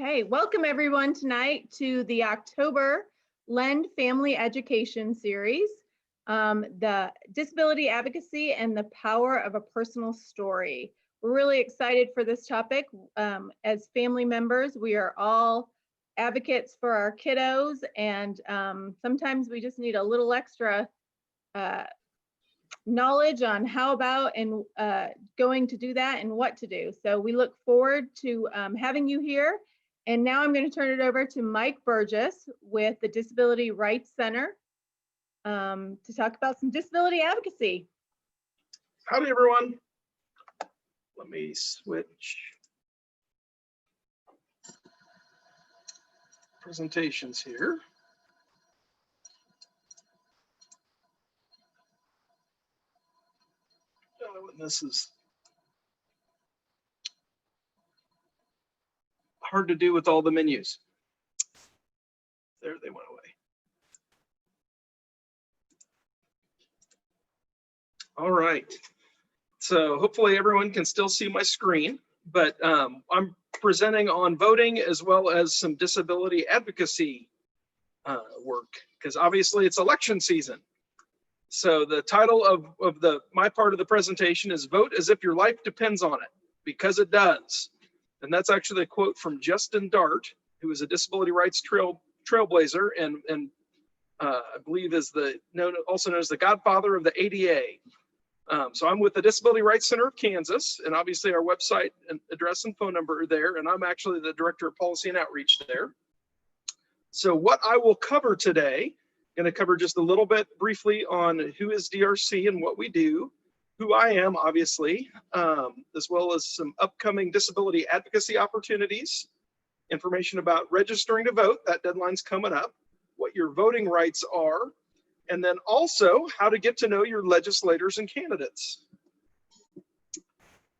Okay, welcome everyone tonight to the October Lend Family Education Series, the Disability Advocacy and the Power of a Personal Story. We're really excited for this topic. As family members, we are all advocates for our kiddos, and sometimes we just need a little extra knowledge on how about and going to do that and what to do. So we look forward to having you here. And now I'm going to turn it over to Mike Burgess with the Disability Rights Center to talk about some disability advocacy. Howdy, everyone. Let me switch presentations here. And this is hard to do with all the menus. There, they went away. All right. So hopefully everyone can still see my screen, but I'm presenting on voting as well as some disability advocacy work, because obviously it's election season. So the title of my part of the presentation is Vote as if your life depends on it, because it does. And that's actually a quote from Justin Dart, who is a disability rights trailblazer and I believe is also known as the godfather of the ADA. So I'm with the Disability Rights Center of Kansas, and obviously our website and address and phone number are there, and I'm actually the Director of Policy and Outreach there. So what I will cover today, going to cover just a little bit briefly on who is DRC and what we do, who I am, obviously, as well as some upcoming disability advocacy opportunities, information about registering to vote, that deadline's coming up, what your voting rights are, and then also how to get to know your legislators and candidates.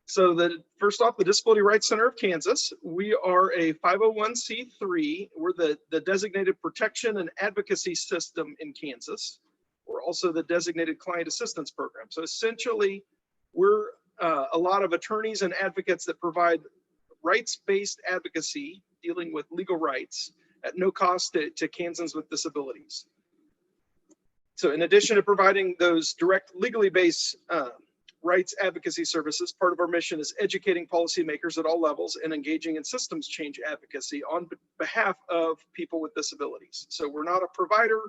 So first off, the Disability Rights Center of Kansas, we are a 501c3. We're the designated protection and advocacy system in Kansas. We're also the designated client assistance program. So essentially, we're a lot of attorneys and advocates that provide rights-based advocacy dealing with legal rights at no cost to Kansans with disabilities. So in addition to providing those direct legally based rights advocacy services, part of our mission is educating policymakers at all levels and engaging in systems change advocacy on behalf of people with disabilities. So we're not a provider.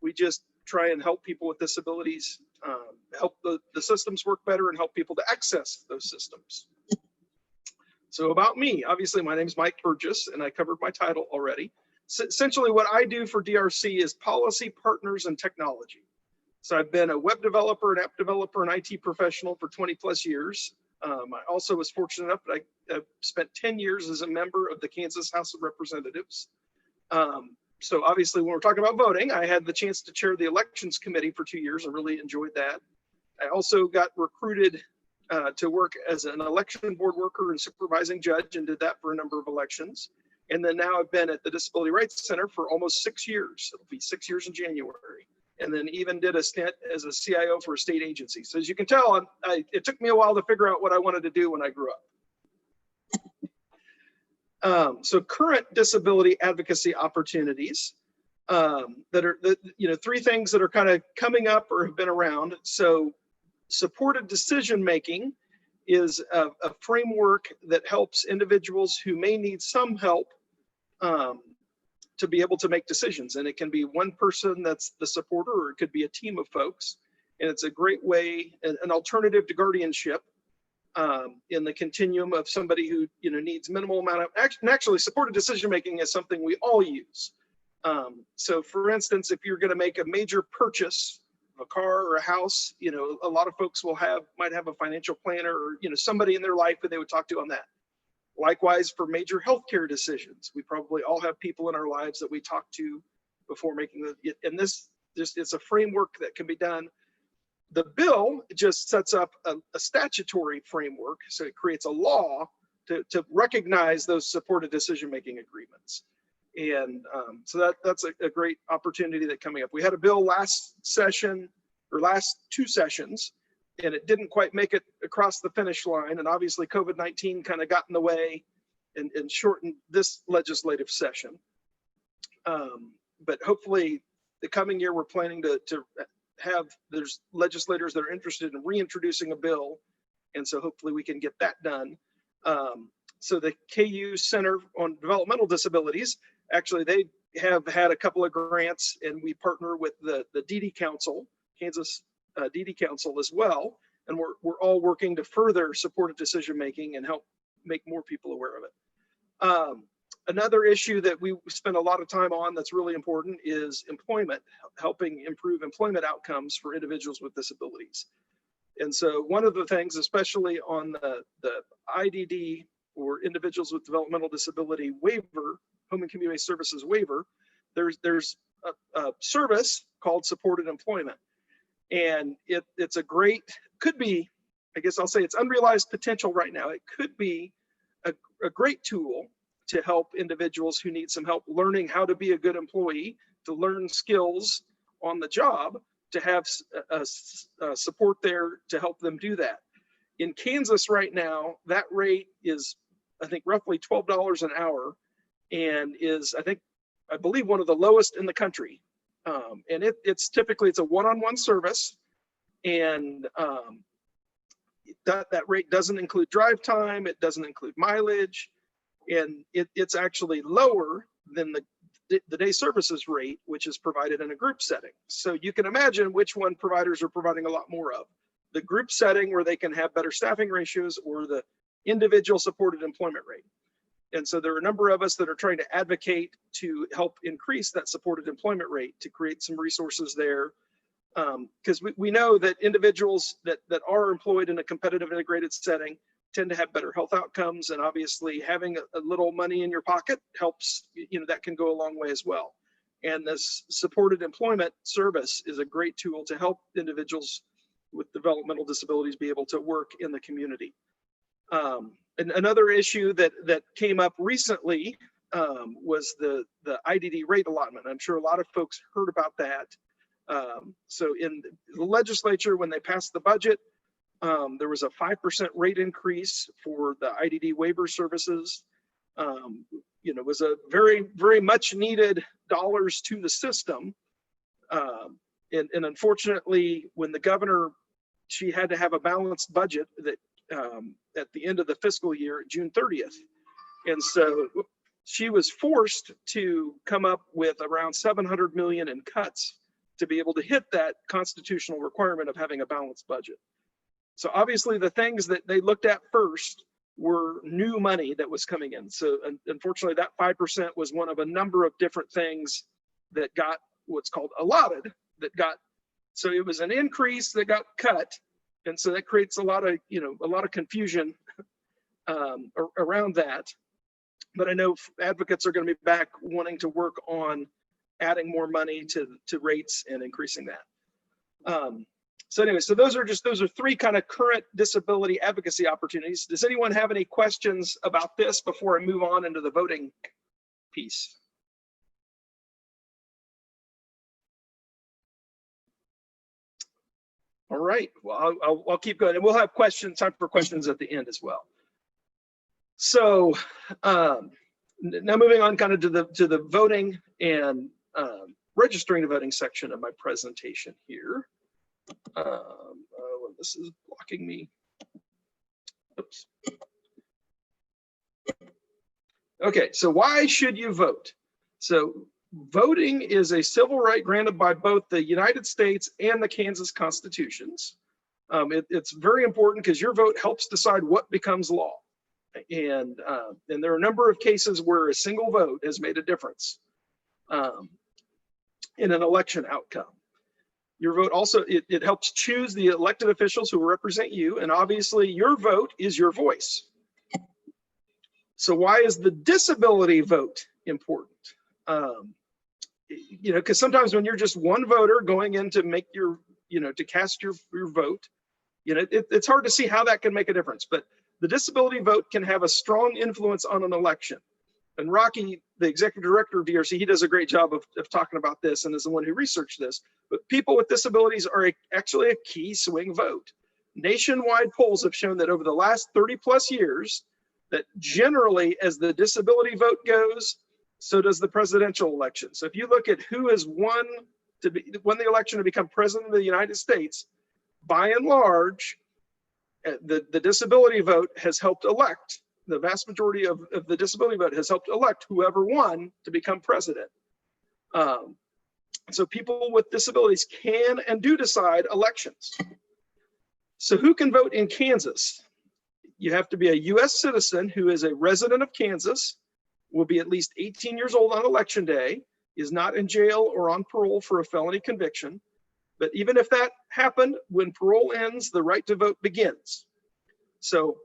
We just try and help people with disabilities, help the systems work better and help people to access those systems. So about me, obviously my name is Mike Burgess and I covered my title already. So essentially what I do for DRC is policy, partners, and technology. So I've been a web developer, an app developer, an IT professional for 20 plus years. I also was fortunate enough that I spent 10 years as a member of the Kansas House of Representatives. So obviously when we're talking about voting, I had the chance to chair the elections committee for 2 years and really enjoyed that. I also got recruited to work as an election board worker and supervising judge and did that for a number of elections. And then now I've been at the Disability Rights Center for almost 6 years. It'll be 6 years in January. And then even did a stint as a CIO for a state agency. So as you can tell, it took me a while to figure out what I wanted to do when I grew up. So current disability advocacy opportunities that are, three things that are kind of coming up or have been around. So supported decision-making is a framework that helps individuals who may need some help to be able to make decisions. And it can be one person that's the supporter, or it could be a team of folks. And it's a great way, an alternative to guardianship in the continuum of somebody who needs minimal amount of, actually supported decision-making is something we all use. So for instance, if you're gonna make a major purchase, a car or a house, a lot of folks might have a financial planner or somebody in their life that they would talk to on that. Likewise, for major healthcare decisions, we probably all have people in our lives that we talk to before making and this it's a framework that can be done. The bill just sets up a statutory framework, so it creates a law to recognize those supported decision-making agreements. And so that's a great opportunity that's coming up. We had a bill last session, or last 2 sessions, and it didn't quite make it across the finish line. And obviously COVID-19 kind of got in the way and shorten this legislative session. But hopefully the coming year, we're planning to have, there's legislators that are interested in reintroducing a bill. And so hopefully we can get that done. So the KU Center on Developmental Disabilities, actually they have had a couple of grants, and we partner with the DD Council, Kansas DD Council as well. And we're all working to further supportive decision-making and help make more people aware of it. Another issue that we spend a lot of time on that's really important is employment, helping improve employment outcomes for individuals with disabilities. And so one of the things, especially on the IDD, or individuals with developmental disability waiver, home and community services waiver, there's a service called supported employment. And it's a great, could be, I guess I'll say it's unrealized potential right now. It could be a great tool to help individuals who need some help learning how to be a good employee, to learn skills on the job, to have support there to help them do that. In Kansas right now, that rate is, I think, roughly $12 an hour, and is, I believe, one of the lowest in the country. And it's typically, it's a one-on-one service, and that rate doesn't include drive time, it doesn't include mileage, and it's actually lower than the day services rate, which is provided in a group setting. So you can imagine which one providers are providing a lot more of. The group setting, where they can have better staffing ratios, or the individual supported employment rate. And so there are a number of us that are trying to advocate to help increase that supported employment rate, to create some resources there. Because we know that individuals that are employed in a competitive integrated setting tend to have better health outcomes, and obviously having a little money in your pocket helps, that can go a long way as well. And this supported employment service is a great tool to help individuals with developmental disabilities be able to work in the community. And another issue that came up recently was the IDD rate allotment. I'm sure a lot of folks heard about that. So in the legislature, when they passed the budget, there was a 5% rate increase for the IDD waiver services. It was a very, very much needed dollars to the system. And unfortunately, when the governor, she had to have a balanced budget that at the end of the fiscal year, June 30th. And so she was forced to come up with around 700 million in cuts to be able to hit that constitutional requirement of having a balanced budget. So obviously the things that they looked at first were new money that was coming in. So unfortunately that 5% was one of a number of different things that got what's called allotted, so it was an increase that got cut. And so that creates a lot of confusion around that. But I know advocates are going to be back wanting to work on adding more money to rates and increasing that. So anyway, so those are three kind of current disability advocacy opportunities. Does anyone have any questions about this before I move on into the voting piece? All right, well, I'll keep going, and we'll have time for questions at the end as well. So now moving on kind of to the voting and registering the voting section of my presentation here. This is blocking me. Oops. Okay, so why should you vote? So voting is a civil right granted by both the United States and the Kansas constitutions. It's very important because your vote helps decide what becomes law. And there are a number of cases where a single vote has made a difference in an election outcome. Your vote also, it helps choose the elected officials who represent you, and obviously your vote is your voice. So why is the disability vote important? Because sometimes when you're just one voter going in to make your, to cast your vote, it's hard to see how that can make a difference. But the disability vote can have a strong influence on an election. And Rocky, the executive director of DRC, he does a great job of talking about this and is the one who researched this. But people with disabilities are actually a key swing vote. Nationwide polls have shown that over the last 30+ years, that generally, as the disability vote goes, so does the presidential election. So if you look at who has won the election to become president of the United States, by and large, the disability vote has helped elect, the vast majority of the disability vote has helped elect whoever won to become president. So people with disabilities can and do decide elections. So who can vote in Kansas? You have to be a US citizen who is a resident of Kansas, will be at least 18 years old on election day, is not in jail or on parole for a felony conviction. But even if that happened, when parole ends, the right to vote begins. So,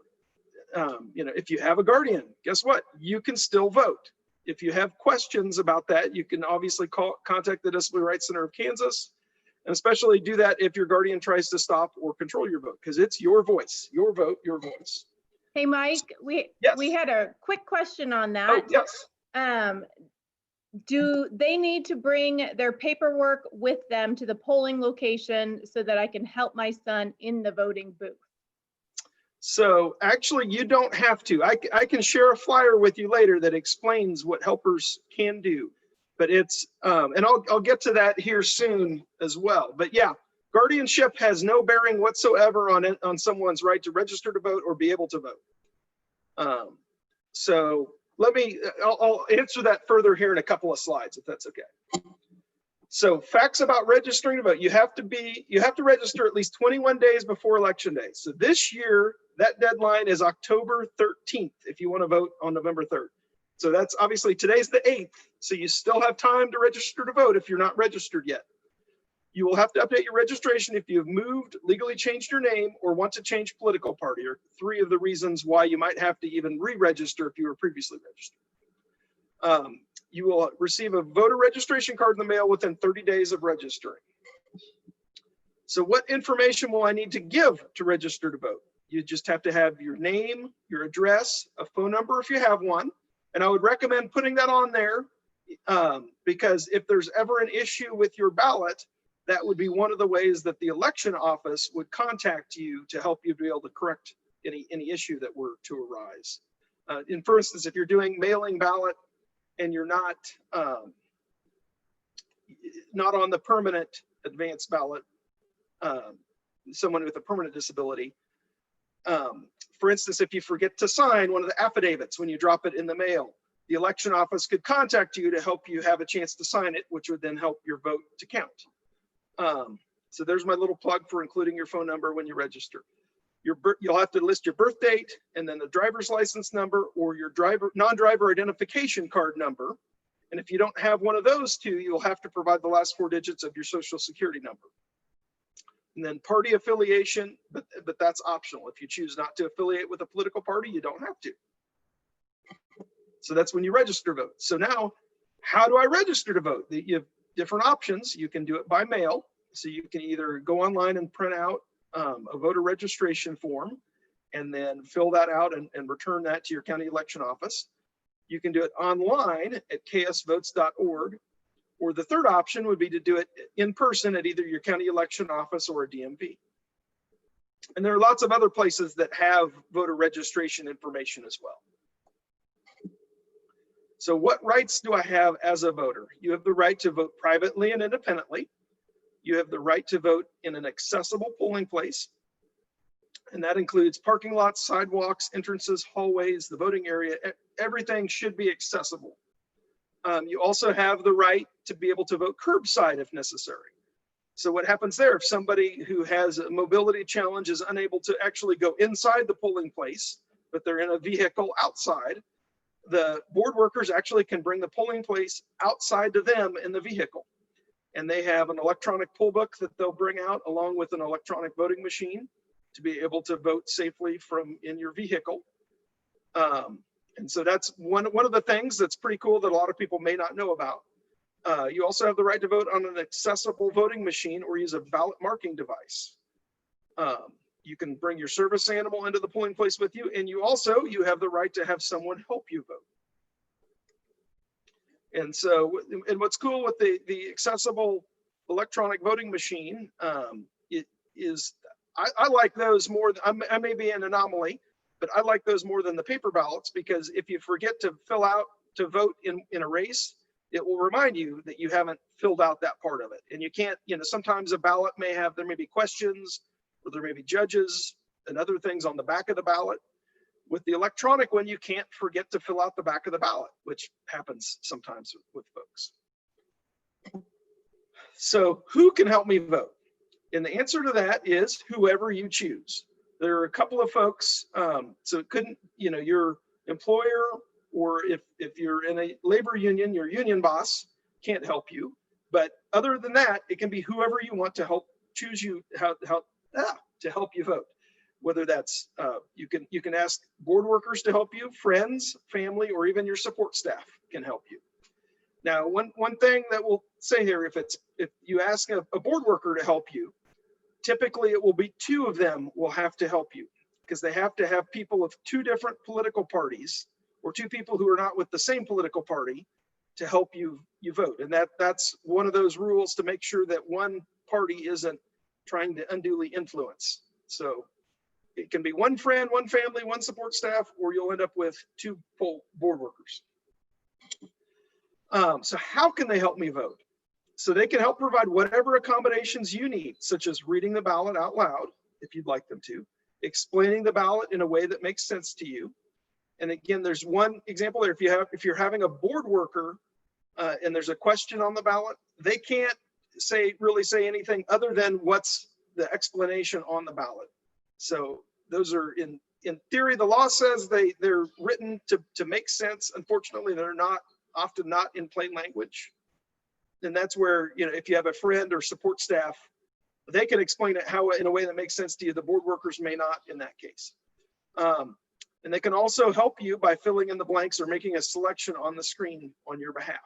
if you have a guardian, guess what? You can still vote. If you have questions about that, you can obviously contact the Disability Rights Center of Kansas, and especially do that if your guardian tries to stop or control your vote, because it's your voice, your vote, your voice. Hey, Mike, we had a quick question on that. Oh, yes. Do they need to bring their paperwork with them to the polling location so that I can help my son in the voting booth? So actually, you don't have to. I can share a flyer with you later that explains what helpers can do. But it's, and I'll get to that here soon as well. But yeah, guardianship has no bearing whatsoever on someone's right to register to vote or be able to vote. So I'll answer that further here in a couple of slides, if that's okay. So facts about registering to vote. You have to register at least 21 days before election day. So this year, that deadline is October 13th, if you want to vote on November 3rd. So that's obviously, today's the 8th. So you still have time to register to vote if you're not registered yet. You will have to update your registration if you've moved, legally changed your name, or want to change political party, or 3 of the reasons why you might have to even re-register if you were previously registered. You will receive a voter registration card in the mail within 30 days of registering. So what information will I need to give to register to vote? You just have to have your name, your address, a phone number if you have one. And I would recommend putting that on there because if there's ever an issue with your ballot, that would be one of the ways that the election office would contact you to help you be able to correct any issue that were to arise. And for instance, if you're doing mailing ballot and you're not on the permanent advanced ballot, someone with a permanent disability, for instance, if you forget to sign one of the affidavits when you drop it in the mail, the election office could contact you to help you have a chance to sign it, which would then help your vote to count. So there's my little plug for including your phone number when you register. You'll have to list your birth date and then the driver's license number or your non-driver identification card number. And if you don't have one of those two, you'll have to provide the last 4 digits of your social security number. And then party affiliation, but that's optional. If you choose not to affiliate with a political party, you don't have to. So that's when you register to vote. So now, how do I register to vote? You have different options. You can do it by mail. So you can either go online and print out a voter registration form and then fill that out and return that to your county election office. You can do it online at ksvotes.org. Or the third option would be to do it in person at either your county election office or a DMV. And there are lots of other places that have voter registration information as well. So what rights do I have as a voter? You have the right to vote privately and independently. You have the right to vote in an accessible polling place. And that includes parking lots, sidewalks, entrances, hallways, the voting area. Everything should be accessible. You also have the right to be able to vote curbside if necessary. So what happens there, if somebody who has a mobility challenge is unable to actually go inside the polling place, but they're in a vehicle outside, the board workers actually can bring the polling place outside to them in the vehicle. And they have an electronic poll book that they'll bring out along with an electronic voting machine to be able to vote safely from in your vehicle. And so that's one of the things that's pretty cool that a lot of people may not know about. You also have the right to vote on an accessible voting machine or use a ballot marking device. You can bring your service animal into the polling place with you, and you have the right to have someone help you vote. And so, and what's cool with the accessible electronic voting machine, I like those more. I may be an anomaly. but I like those more than the paper ballots, because if you forget to fill out to vote in a race, it will remind you that you haven't filled out that part of it. And you can't, sometimes a ballot there may be questions, or there may be judges and other things on the back of the ballot. With the electronic one, you can't forget to fill out the back of the ballot, which happens sometimes with folks. So who can help me vote? And the answer to that is whoever you choose. There are a couple of folks, so it couldn't, your employer, or if you're in a labor union, your union boss can't help you. But other than that, it can be whoever you want to help choose you to help you vote. Whether that's you can ask board workers to help you, friends, family, or even your support staff can help you. Now, one thing that we'll say here, if you ask a board worker to help you, typically it will be two of them will have to help you, because they have to have people of two different political parties, or two people who are not with the same political party, to help you vote. And that's one of those rules, to make sure that one party isn't trying to unduly influence. So it can be one friend, one family, one support staff, or you'll end up with two board workers. So how can they help me vote? So they can help provide whatever accommodations you need, such as reading the ballot out loud, if you'd like them to, explaining the ballot in a way that makes sense to you. And again, there's one example there. If you're having a board worker and there's a question on the ballot, they can't really say anything other than what's the explanation on the ballot. So those are in theory, the law says they're written to make sense. Unfortunately, they're often not in plain language. And that's where, if you have a friend or support staff, they can explain it in a way that makes sense to you. The board workers may not in that case. And they can also help you by filling in the blanks or making a selection on the screen on your behalf.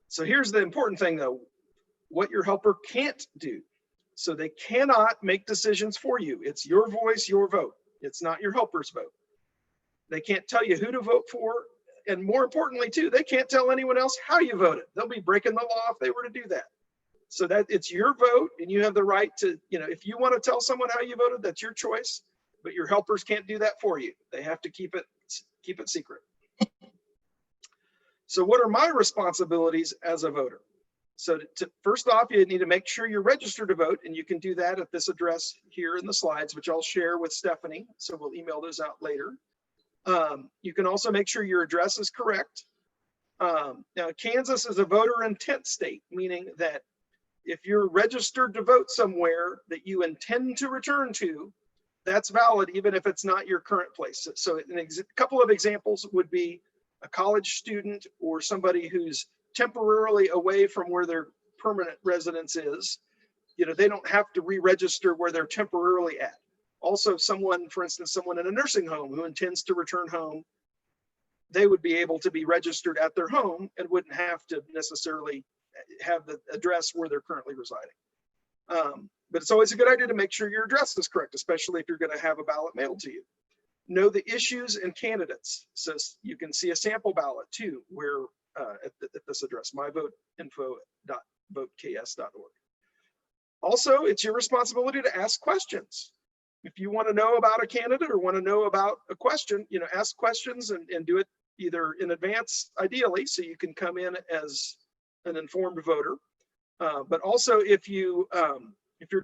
So here's the important thing though, what your helper can't do. So they cannot make decisions for you. It's your voice, your vote. It's not your helper's vote. They can't tell you who to vote for. And more importantly too, they can't tell anyone else how you voted. They'll be breaking the law if they were to do that. So that it's your vote, and you have the right to, if you want to tell someone how you voted, that's your choice, but your helpers can't do that for you. They have to keep it secret. So what are my responsibilities as a voter? So first off, you need to make sure you're registered to vote, and you can do that at this address here in the slides, which I'll share with Stephanie. So we'll email those out later. You can also make sure your address is correct. Now, Kansas is a voter intent state, meaning that if you're registered to vote somewhere that you intend to return to, that's valid even if it's not your current place. So a couple of examples would be a college student or somebody who's temporarily away from where their permanent residence is. They don't have to re-register where they're temporarily at. Also, for instance, someone in a nursing home who intends to return home, they would be able to be registered at their home and wouldn't have to necessarily have the address where they're currently residing. But it's always a good idea to make sure your address is correct, especially if you're going to have a ballot mailed to you. Know the issues and candidates. So you can see a sample ballot too, where at this address, myvoteinfo.voteks.org. Also, it's your responsibility to ask questions. If you want to know about a candidate or want to know about a question, ask questions and do it either in advance, ideally, so you can come in as an informed voter. But also, if you're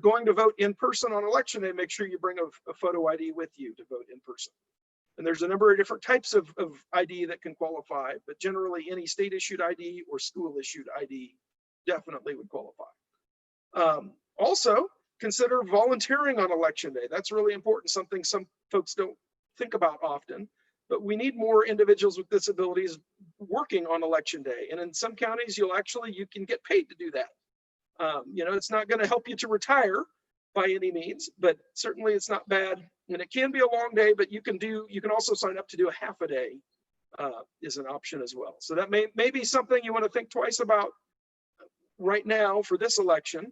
going to vote in person on election day, make sure you bring a photo ID with you to vote in person. And there's a number of different types of ID that can qualify, but generally any state issued ID or school issued ID definitely would qualify. Also, consider volunteering on election day. That's really important, something some folks don't think about often, but we need more individuals with disabilities working on election day. And in some counties, you can get paid to do that. It's not going to help you to retire by any means, but certainly it's not bad. And it can be a long day, but you can also sign up to do a half a day is an option as well. So that may be something you want to think twice about right now for this election.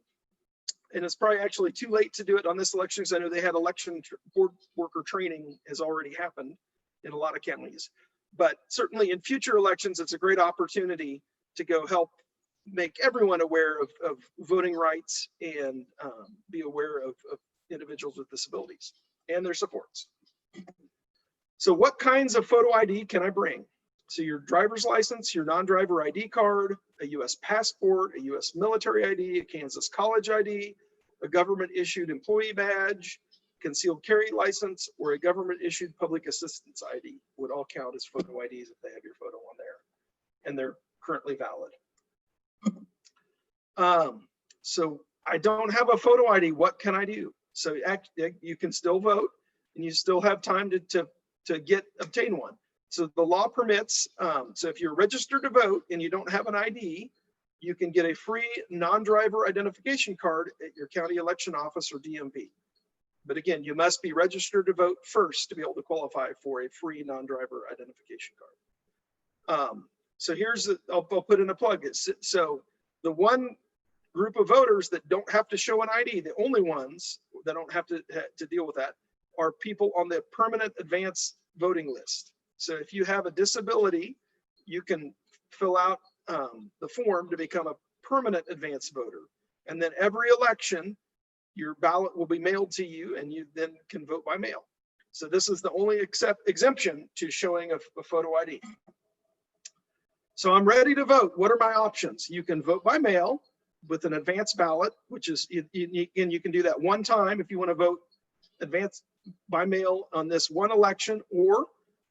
And it's probably actually too late to do it on this election, because I know they had election board worker training has already happened in a lot of counties. But certainly in future elections, it's a great opportunity to go help make everyone aware of voting rights and be aware of individuals with disabilities. and their supports. So what kinds of photo ID can I bring? So your driver's license, your non-driver ID card, a US passport, a US military ID, a Kansas college ID, a government issued employee badge, concealed carry license, or a government issued public assistance ID would all count as photo IDs if they have your photo on there and they're currently valid. So I don't have a photo ID, what can I do? So you can still vote and you still have time to obtain one. So the law permits, so if you're registered to vote and you don't have an ID, you can get a free non-driver identification card at your county election office or DMV. But again, you must be registered to vote first to be able to qualify for a free non-driver identification card. So here's, I'll put in a plug. So the one group of voters that don't have to show an ID, the only ones that don't have to deal with that are people on the permanent advance voting list. So if you have a disability, you can fill out the form to become a permanent advance voter. And then every election, your ballot will be mailed to you and you then can vote by mail. So this is the only exemption to showing a photo ID. So I'm ready to vote. What are my options? You can vote by mail with an advance ballot, which is, and you can do that one time if you want to vote advance by mail on this one election, or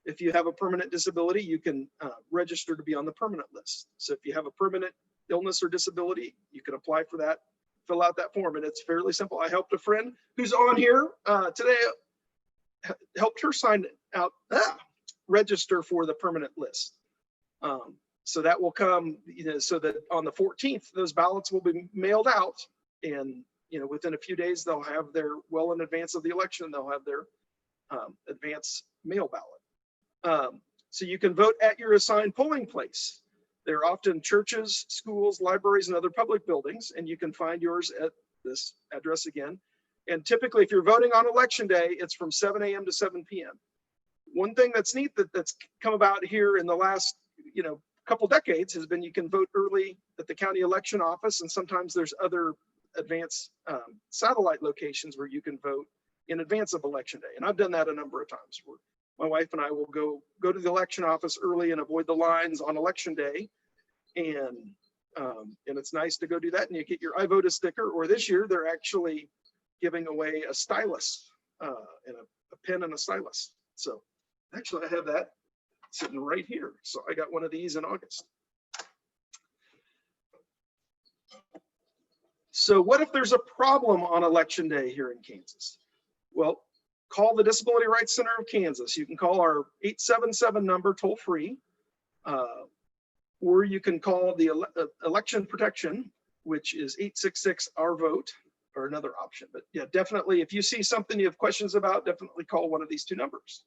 if you have a permanent disability, you can register to be on the permanent list. So if you have a permanent illness or disability, you can apply for that, fill out that form, and it's fairly simple. I helped a friend who's on here today, helped her sign out, register for the permanent list. So that will come, so that on the 14th, those ballots will be mailed out, and within a few days, they'll have their, well in advance of the election, they'll have their advance mail ballot. So you can vote at your assigned polling place. There are often churches, schools, libraries, and other public buildings, and you can find yours at this address again. And typically, if you're voting on election day, it's from 7 a.m. to 7 p.m. One thing that's neat that's come about here in the last, couple decades has been you can vote early at the county election office, and sometimes there's other advanced satellite locations where you can vote in advance of election day. And I've done that a number of times where my wife and I will go to the election office early and avoid the lines on election day. And it's nice to go do that, and you get your I vote sticker, or this year they're actually giving away a stylus and a pen and a stylus. So actually I have that sitting right here. So I got one of these in August. So what if there's a problem on election day here in Kansas? Well, call the Disability Rights Center of Kansas. You can call our 877 number toll free, or you can call the election protection, which is 866-OUR-VOTE, or another option. But yeah, definitely, if you see something you have questions about, definitely call one of these two numbers.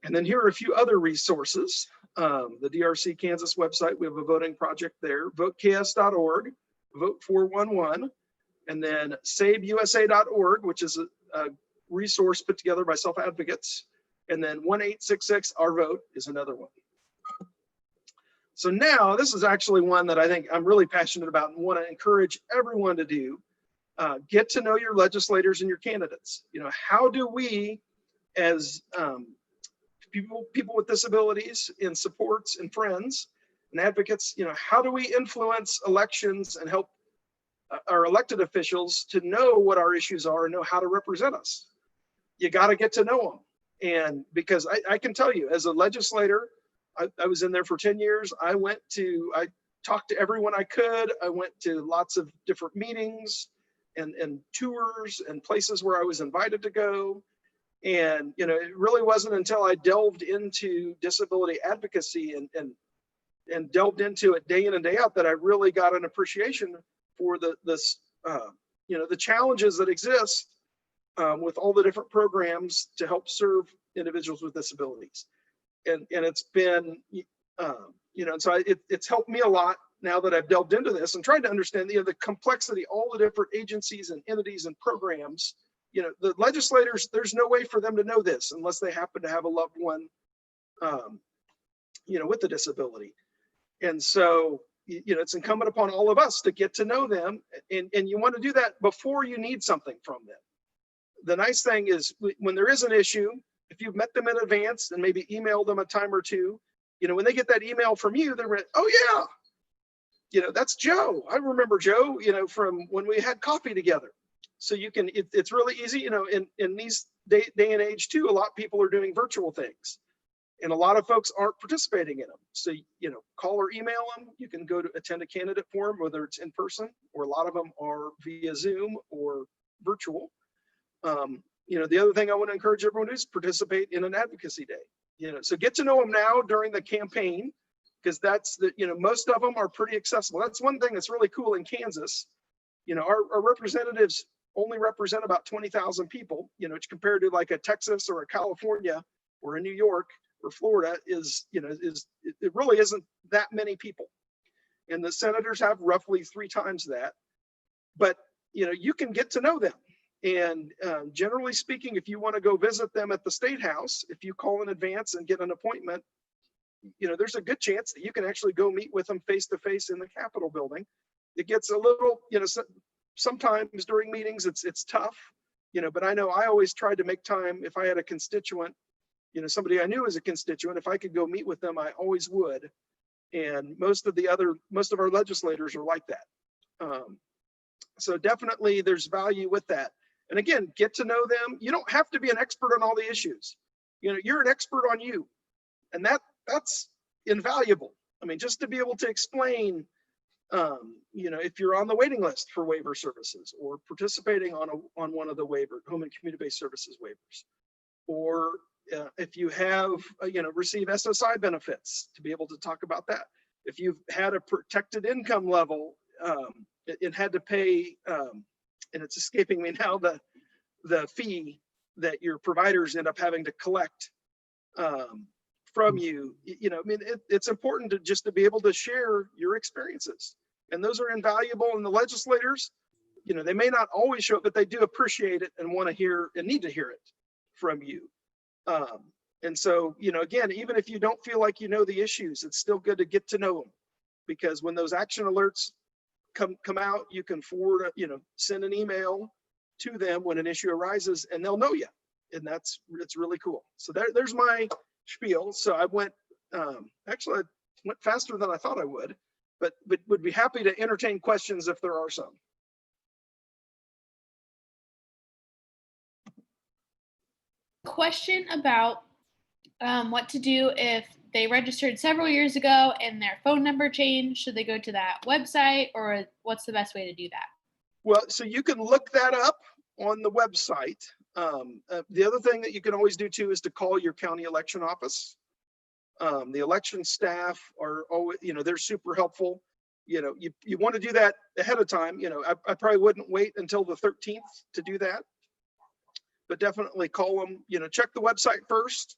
And then here are a few other resources. The DRC Kansas website, we have a voting project there, voteks.org, vote 411, and then saveusa.org, which is a resource put together by self-advocates, and then 1-866-OUR-VOTE is another one. So now this is actually one that I think I'm really passionate about and want to encourage everyone to do. Get to know your legislators and your candidates. How do we, as people with disabilities and supports and friends and advocates, how do we influence elections and help our elected officials to know what our issues are and know how to represent us? You got to get to know them. And because I can tell you, as a legislator, I was in there for 10 years. I talked to everyone I could. I went to lots of different meetings and tours and places where I was invited to go. And, it really wasn't until I delved into disability advocacy and delved into it day in and day out that I really got an appreciation for the challenges that exist with all the different programs to help serve individuals with disabilities. And it's been, so it's helped me a lot now that I've delved into this and tried to understand, the complexity, all the different agencies and entities and programs. The legislators, there's no way for them to know this unless they happen to have a loved one, with a disability. And so, it's incumbent upon all of us to get to know them. And you want to do that before you need something from them. the nice thing is when there is an issue, if you've met them in advance and maybe emailed them a time or two, when they get that email from you, they're like, oh yeah, that's Joe. I remember Joe, from when we had coffee together. So you can, it's really easy, in these day and age too, a lot of people are doing virtual things and a lot of folks aren't participating in them. So, call or email them. You can go to attend a candidate forum, whether it's in person or a lot of them are via Zoom or virtual. The other thing I want to encourage everyone to do is participate in an advocacy day. So get to know them now during the campaign, because that's most of them are pretty accessible. That's one thing that's really cool in Kansas. Our representatives only represent about 20,000 people, which compared to like a Texas or a California or a New York or Florida it really isn't that many people. And the senators have roughly 3 times that. But, you can get to know them. And generally speaking, if you want to go visit them at the State House, if you call in advance and get an appointment, there's a good chance that you can actually go meet with them face to face in the Capitol building. It gets a little, sometimes during meetings, it's tough, but I know I always tried to make time. If I had a constituent, somebody I knew as a constituent, if I could go meet with them, I always would. And most of our legislators are like that. So definitely there's value with that. And again, get to know them. You don't have to be an expert on all the issues. You're an expert on you. And that's invaluable. I mean, just to be able to explain, if you're on the waiting list for waiver services or participating on one of the home and community-based services waivers, or if you have, receive SSI benefits, to be able to talk about that. If you've had a protected income level, it had to pay, and it's escaping me now, the fee that your providers end up having to collect from you. It's important to be able to share your experiences, and those are invaluable. And the legislators, they may not always show it, but they do appreciate it and want to hear and need to hear it from you. And so, again, even if you don't feel like the issues, it's still good to get to know them, because when those action alerts come out, you can forward, send an email to them when an issue arises, and they'll know you, and it's really cool. So there's my spiel. So I went, actually I went faster than I thought I would, but would be happy to entertain questions if there are some. Question about what to do if they registered several years ago and their phone number changed. Should they go to that website, or what's the best way to do that? Well, so you can look that up on the website. The other thing that you can always do too is to call your county election office. The election staff are always, they're super helpful. You want to do that ahead of time. I probably wouldn't wait until the 13th to do that, but definitely call them, check the website first,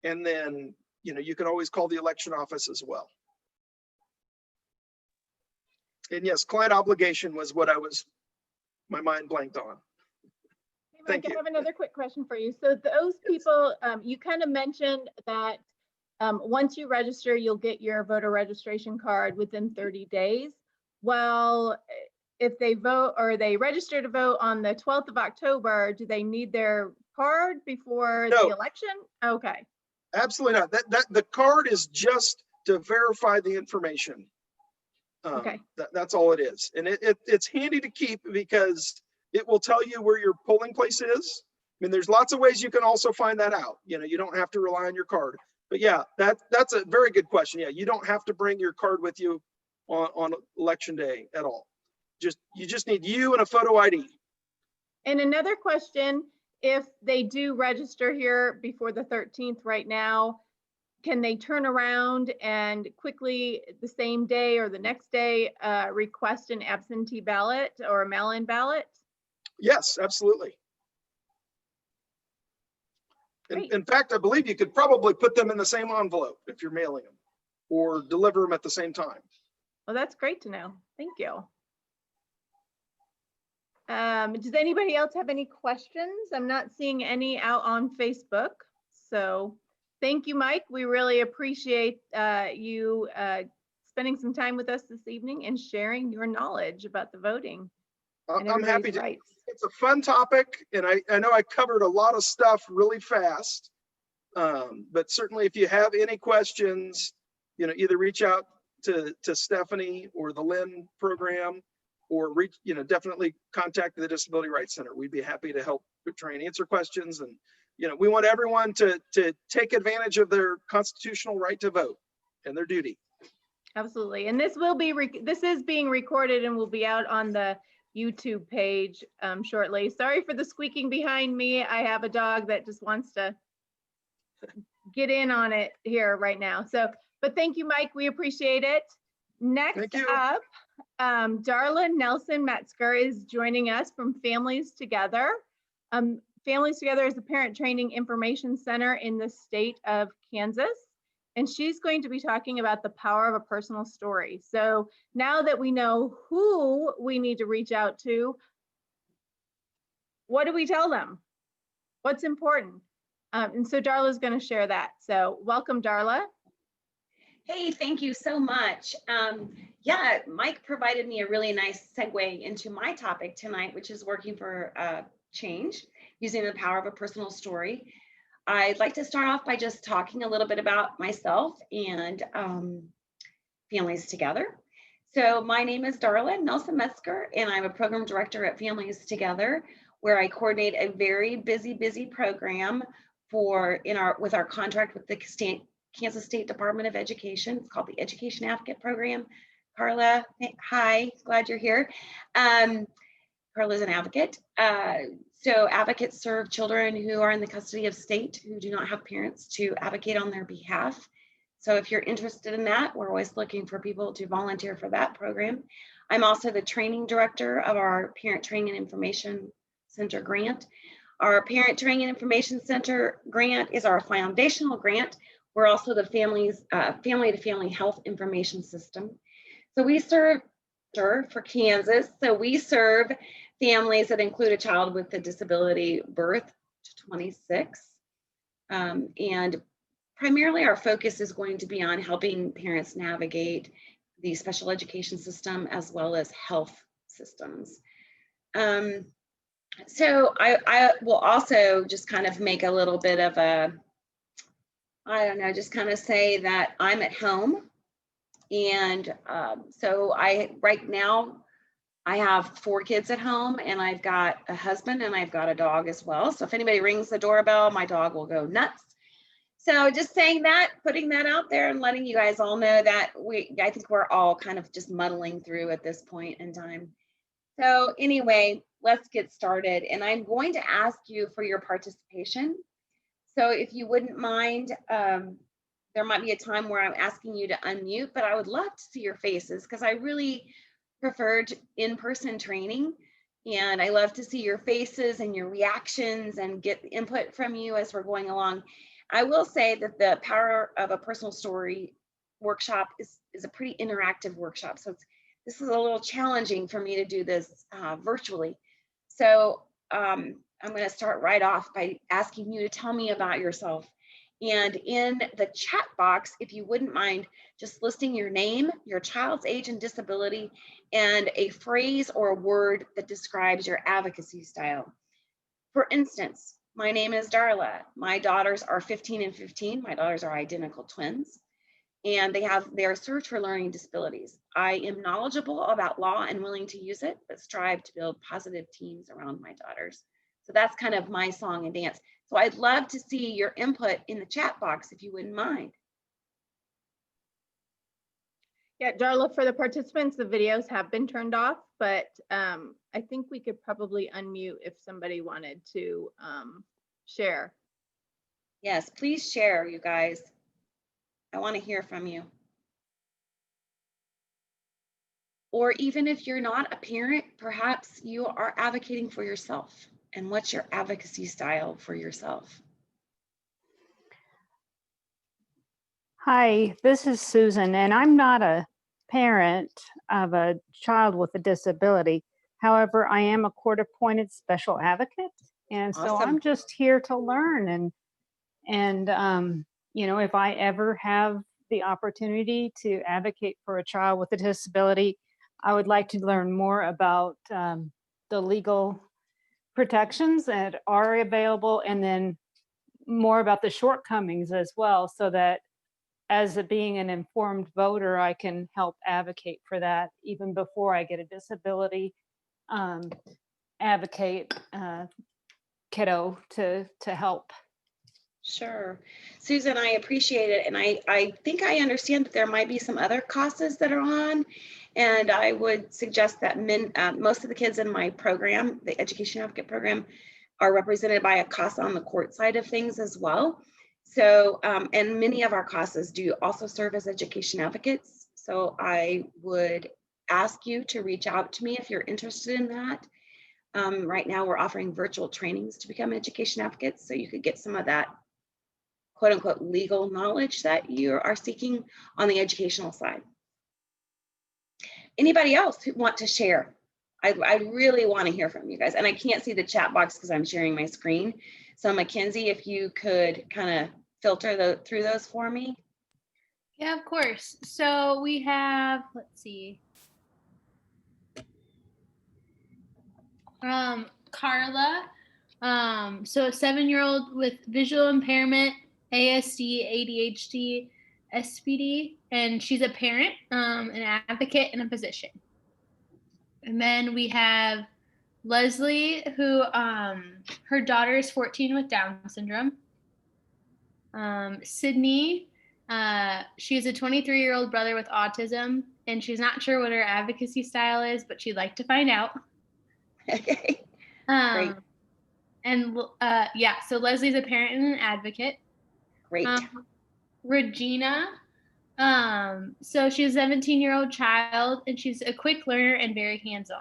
and then, you can always call the election office as well. And yes, client obligation was what my mind blanked on. Hey, Mike, Thank you. I have another quick question for you. So those people, you kind of mentioned that once you register, you'll get your voter registration card within 30 days. Well, if they vote or they register to vote on the 12th of October, do they need their card before No. the election? Okay. Absolutely not. The card is just to verify the information. Okay. That's all it is. And it's handy to keep because it will tell you where your polling place is. I mean, there's lots of ways you can also find that out. You don't have to rely on your card. But yeah, that's a very good question. Yeah, you don't have to bring your card with you on election day at all. You just need you and a photo ID. And another question, if they do register here before the 13th right now, can they turn around and quickly the same day or the next day request an absentee ballot or a mail-in ballot? Yes, absolutely. In fact, I believe you could probably put them in the same envelope if you're mailing them, or deliver them at the same time. Well, that's great to know. Thank you. Does anybody else have any questions? I'm not seeing any out on Facebook. So thank you, Mike. We really appreciate you spending some time with us this evening and sharing your knowledge about the voting. I'm happy to. Rights. It's a fun topic, and I know I covered a lot of stuff really fast. But certainly if you have any questions, either reach out to Stephanie or the Lynn program, or definitely contact the Disability Rights Center. We'd be happy to help try and answer questions. And, we want everyone to take advantage of their constitutional right to vote and their duty. Absolutely. And this will be, this is being recorded and will be out on the YouTube page shortly. Sorry for the squeaking behind me. I have a dog that just wants to get in on it here right now. But thank you, Mike. We appreciate it. Next up, Darla Nelson-Metzger is joining us from Families Together. Families Together is a parent training information center in the state of Kansas. And she's going to be talking about the power of a personal story. So now that we know who we need to reach out to, what do we tell them? What's important? And so Darla is going to share that. So welcome, Darla. Hey, thank you so much. Yeah, Mike provided me a really nice segue into my topic tonight, which is working for change using the power of a personal story. I'd like to start off by just talking a little bit about myself and Families Together. So my name is Darla Nelson-Metzger, and I'm a program director at Families Together, where I coordinate a very busy program with our contract with the Kansas State Department of Education. It's called the Education Advocate Program. Carla, hi, glad you're here. Carla's an advocate. So advocates serve children who are in the custody of state who do not have parents to advocate on their behalf. So if you're interested in that, we're always looking for people to volunteer for that program. I'm also the training director of our Parent Training and Information Center grant. Our Parent Training and Information Center grant is our foundational grant. We're also the family-to-family health information system. So we serve for Kansas. So we serve families that include a child with a disability birth to 26. And primarily our focus is going to be on helping parents navigate the special education system as well as health systems. So I will also just kind of make a little bit of a, I don't know, just kind of say that I'm at home. And so right now, I have 4 kids at home, and I've got a husband and I've got a dog as well. So if anybody rings the doorbell, my dog will go nuts. So just saying that, putting that out there and letting you guys all know that I think we're all kind of just muddling through at this point in time. So anyway, let's get started. And I'm going to ask you for your participation. So if you wouldn't mind, there might be a time where I'm asking you to unmute, but I would love to see your faces because I really preferred in-person training, and I love to see your faces and your reactions and get input from you as we're going along. I will say that the power of a personal story workshop is a pretty interactive workshop. So this is a little challenging for me to do this virtually. So I'm going to start right off by asking you to tell me about yourself. And in the chat box, if you wouldn't mind just listing your name, your child's age and disability, and a phrase or a word that describes your advocacy style. For instance, my name is Darla. My daughters are 15 and 15. My daughters are identical twins, and they are search for learning disabilities. I am knowledgeable about law and willing to use it, but strive to build positive teams around my daughters. So that's kind of my song and dance. So I'd love to see your input in the chat box if you wouldn't mind. Yeah, Darla, for the participants, the videos have been turned off, but I think we could probably unmute if somebody wanted to share. Yes, please share, you guys. I want to hear from you. Or even if you're not a parent, perhaps you are advocating for yourself. And what's your advocacy style for yourself? Hi, this is Susan, and I'm not a parent of a child with a disability. However, I am a court-appointed special advocate, and so Awesome. I'm just here to learn. And you know, if I ever have the opportunity to advocate for a child with a disability, I would like to learn more about the legal protections that are available, and then more about the shortcomings as well, so that as being an informed voter, I can help advocate for that even before I get a disability, advocate kiddo to help. Sure. Susan, I appreciate it. And I think I understand that there might be some other CASAs that are on. And I would suggest that most of the kids in my program, the Education Advocate Program, are represented by a CASA on the court side of things as well. So, and many of our CASAs do also serve as education advocates. So I would ask you to reach out to me if you're interested in that. Right now, we're offering virtual trainings to become education advocates, so you could get some of that quote unquote legal knowledge that you are seeking on the educational side. Anybody else who want to share? I really want to hear from you guys. And I can't see the chat box because I'm sharing my screen. So Mackenzie, if you could kind of filter through those for me. Yeah, of course. So we have, let's see. Carla, so a 7-year-old with visual impairment, ASD, ADHD, SPD, and she's a parent, an advocate, and a physician. And then we have Leslie, who her daughter is 14 with Down syndrome. Sydney, she has a 23-year-old brother with autism, and she's not sure what her advocacy style is, but she'd like to find out. Okay. Great. And yeah, so Leslie's a parent and an advocate. Great. Regina, so she's a 17-year-old child, and she's a quick learner and very hands-on.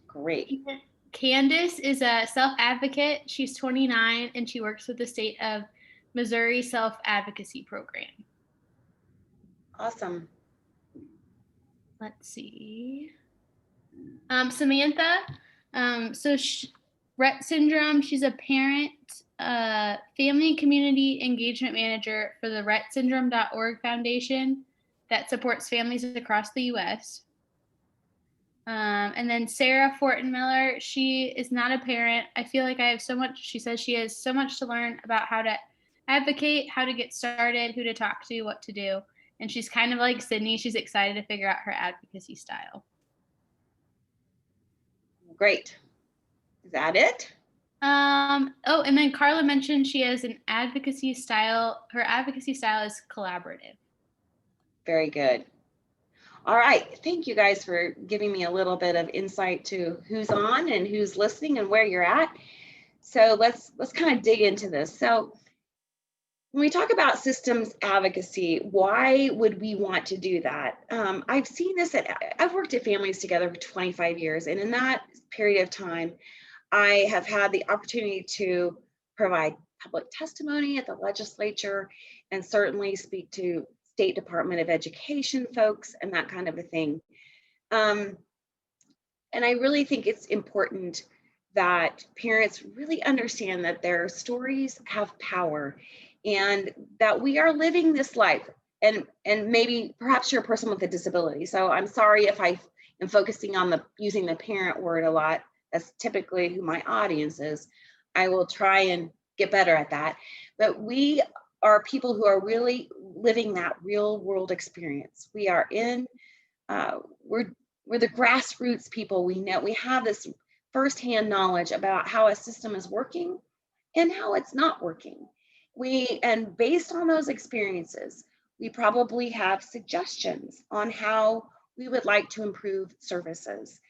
Great. Candace is a self-advocate. She's 29, and she works with the state of Missouri self-advocacy program. Awesome. Let's see. Samantha, so Rett syndrome, she's a parent, family and community engagement manager for the RettSyndrome.org Foundation that supports families across the U.S. And then Sarah Fortin-Miller, she is not a parent. I feel like I have so much, she says she has so much to learn about how to advocate, how to get started, who to talk to, what to do. And she's kind of like Sydney. She's excited to figure out her advocacy style. Great. Is that it? Oh, and then Carla mentioned she has an advocacy style. Her advocacy style is collaborative. Very good. All right. Thank you guys for giving me a little bit of insight to who's on and who's listening and where you're at. So let's kind of dig into this. So when we talk about systems advocacy, why would we want to do that? I've seen this I've worked at Families Together for 25 years. And in that period of time, I have had the opportunity to provide public testimony at the legislature and certainly speak to State Department of Education folks and that kind of a thing. And I really think it's important that parents really understand that their stories have power and that we are living this life. And maybe perhaps you're a person with a disability. So I'm sorry if I am focusing on using the parent word a lot. That's typically who my audience is. I will try and get better at that. But we are people who are really living that real world experience. We are we're the grassroots people. We know, we have this firsthand knowledge about how a system is working and how it's not working. And based on those experiences, we probably have suggestions on how we would like to improve services.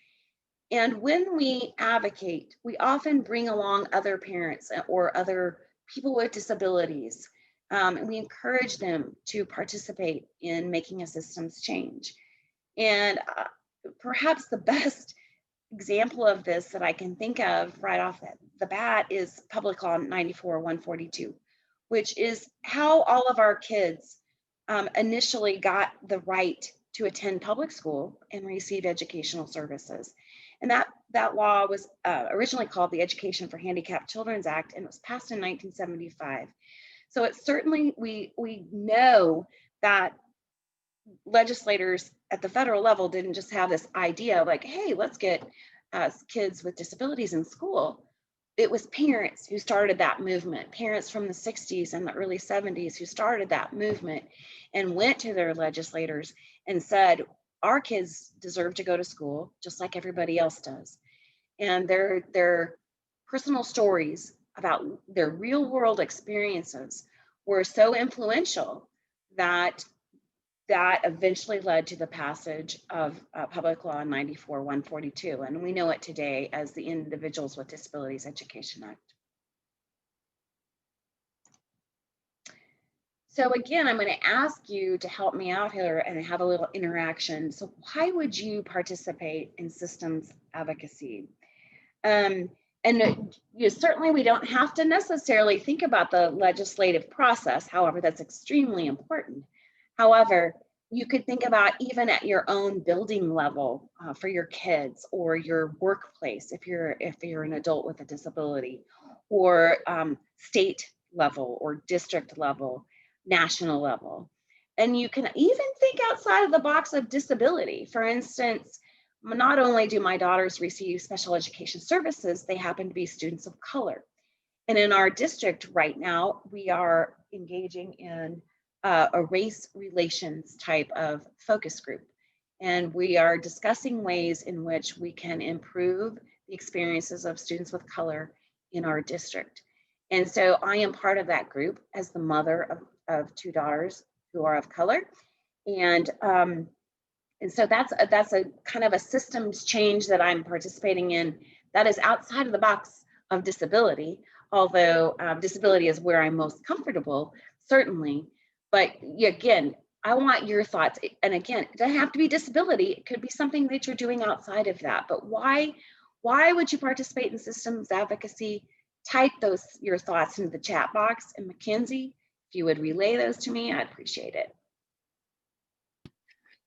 And when we advocate, we often bring along other parents or other people with disabilities. And we encourage them to participate in making a systems change. And perhaps the best example of this that I can think of right off the bat is Public Law 94-142, which is how all of our kids initially got the right to attend public school and receive educational services. And that law was originally called the Education for Handicapped Children's Act, and it was passed in 1975. So it's certainly, we know that legislators at the federal level didn't just have this idea like, hey, let's get as kids with disabilities in school, it was parents who started that movement, parents from the 60s and the early 70s who started that movement and went to their legislators and said, our kids deserve to go to school just like everybody else does. And their personal stories about their real world experiences were so influential that eventually led to the passage of Public Law 94-142, and we know it today as the Individuals with Disabilities Education Act. So again, I'm going to ask you to help me out here and have a little interaction. So why would you participate in systems advocacy? And certainly we don't have to necessarily think about the legislative process. However, that's extremely important. However, you could think about even at your own building level for your kids or your workplace if you're an adult with a disability, or state level or district level, national level. And you can even think outside of the box of disability. For instance, not only do my daughters receive special education services, they happen to be students of color. And in our district right now, we are engaging in a race relations type of focus group. And we are discussing ways in which we can improve the experiences of students with color in our district. And so I am part of that group as the mother of two daughters who are of color. And so that's a kind of a systems change that I'm participating in that is outside of the box of disability, although disability is where I'm most comfortable, certainly. But again, I want your thoughts. And again, it doesn't have to be disability. It could be something that you're doing outside of that. But why would you participate in systems advocacy? Type your thoughts into the chat box. And Mackenzie, if you would relay those to me, I'd appreciate it.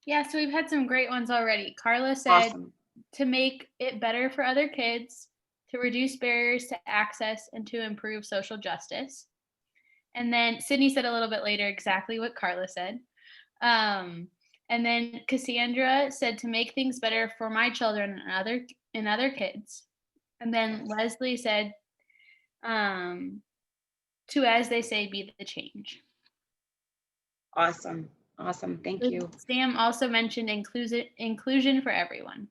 Yeah, so we've had some great ones already. Carla said Awesome. To make it better for other kids, to reduce barriers to access, and to improve social justice. And then Sydney said a little bit later exactly what Carla said. And then Cassandra said to make things better for my children and other kids. And then Leslie said to, as they say, be the change. Awesome. Thank you. Sam also mentioned inclusion for everyone.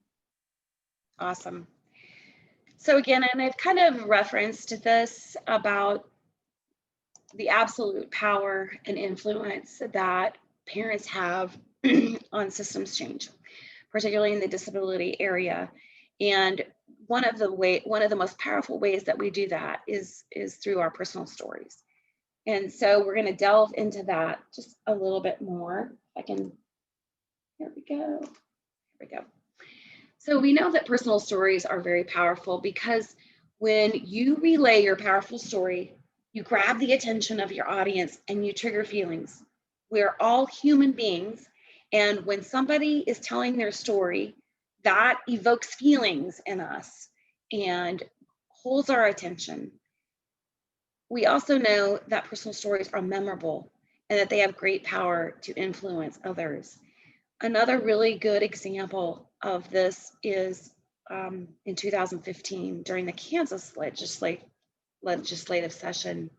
Awesome. So again, and I've kind of referenced this about the absolute power and influence that parents have on systems change, particularly in the disability area. And one of the most powerful ways that we do that is through our personal stories. And so we're going to delve into that just a little bit more. Here we go. So we know that personal stories are very powerful because when you relay your powerful story, you grab the attention of your audience and you trigger feelings. We're all human beings. And when somebody is telling their story, that evokes feelings in us and holds our attention. We also know that personal stories are memorable and that they have great power to influence others. Another really good example of this is in 2015 during the Kansas legislative session.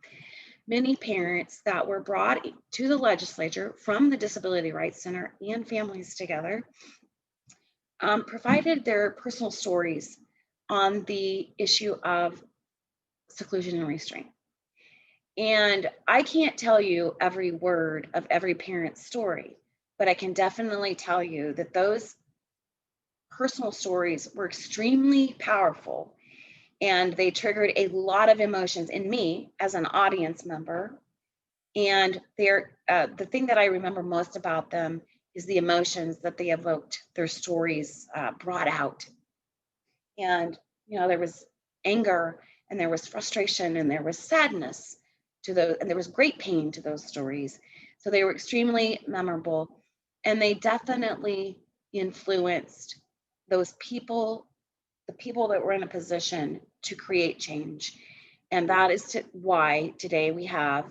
Many parents that were brought to the legislature from the Disability Rights Center and Families Together provided their personal stories on the issue of seclusion and restraint. And I can't tell you every word of every parent's story, but I can definitely tell you that those personal stories were extremely powerful and they triggered a lot of emotions in me as an audience member. And the thing that I remember most about them is the emotions that they evoked, their stories brought out. And, there was anger and there was frustration and there was sadness to those, and there was great pain to those stories. So they were extremely memorable and they definitely influenced those people, the people that were in a position to create change. And that is why today we have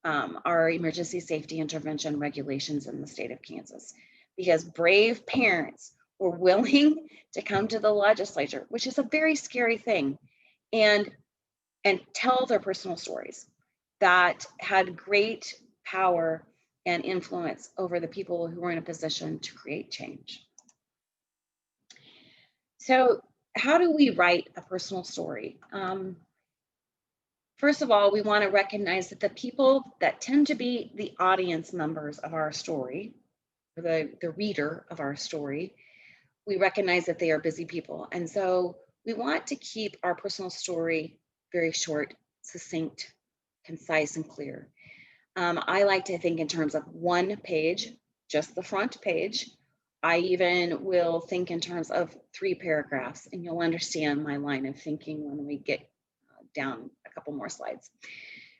our emergency safety intervention regulations in the state of Kansas, because brave parents or willing to come to the legislature, which is a very scary thing, and tell their personal stories that had great power and influence over the people who were in a position to create change. So how do we write a personal story? First of all, we want to recognize that the people that tend to be the audience members of our story, or the reader of our story, we recognize that they are busy people. And so we want to keep our personal story very short, succinct, concise, and clear. I like to think in terms of one page, just the front page. I even will think in terms of 3 paragraphs, and you'll understand my line of thinking when we get down a couple more slides.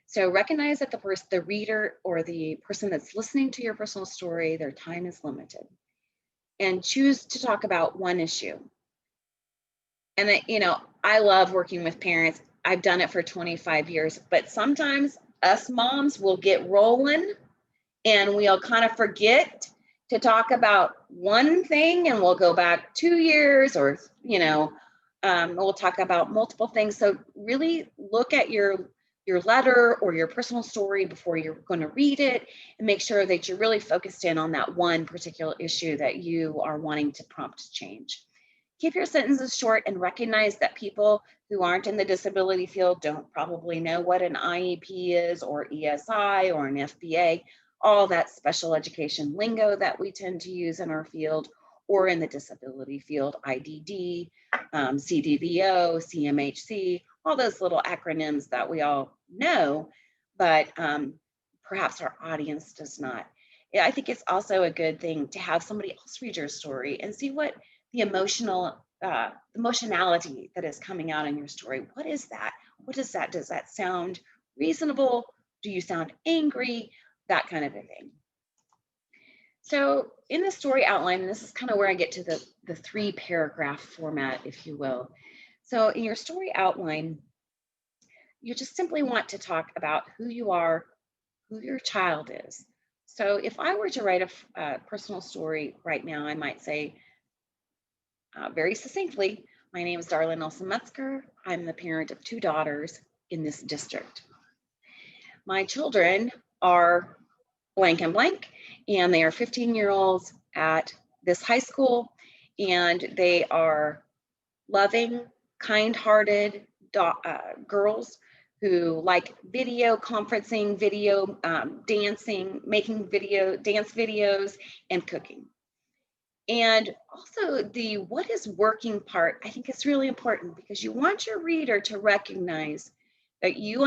So recognize that the reader or the person that's listening to your personal story, their time is limited, and choose to talk about one issue. And I love working with parents. I've done it for 25 years, but sometimes us moms will get rolling and we'll kind of forget to talk about one thing, and we'll go back 2 years, or we'll talk about multiple things. So really look at your letter or your personal story before you're going to read it, and make sure that you're really focused in on that one particular issue that you are wanting to prompt change. Keep your sentences short, and recognize that people who aren't in the disability field don't probably know what an IEP is, or ESI, or an FBA, all that special education lingo that we tend to use in our field, or in the disability field, IDD, CDDO, CMHC, all those little acronyms that we all know, but perhaps our audience does not. Yeah, I think it's also a good thing to have somebody else read your story and see what the emotionality that is coming out in your story. What is that? What is that? Does that sound reasonable? Do you sound angry? That kind of a thing. So in the story outline, and this is kind of where I get to the 3 paragraph format, if you will. So in your story outline, you just simply want to talk about who you are, who your child is. So if I were to write a personal story right now, I might say, very succinctly, my name is Darla Nelson-Metzger. I'm the parent of 2 daughters in this district. My children are blank and blank, and they are 15-year-olds at this high school, and they are loving, kind-hearted girls who like video conferencing, video dancing, making dance videos, and cooking. And also the what is working part, I think is really important, because you want your reader to recognize that you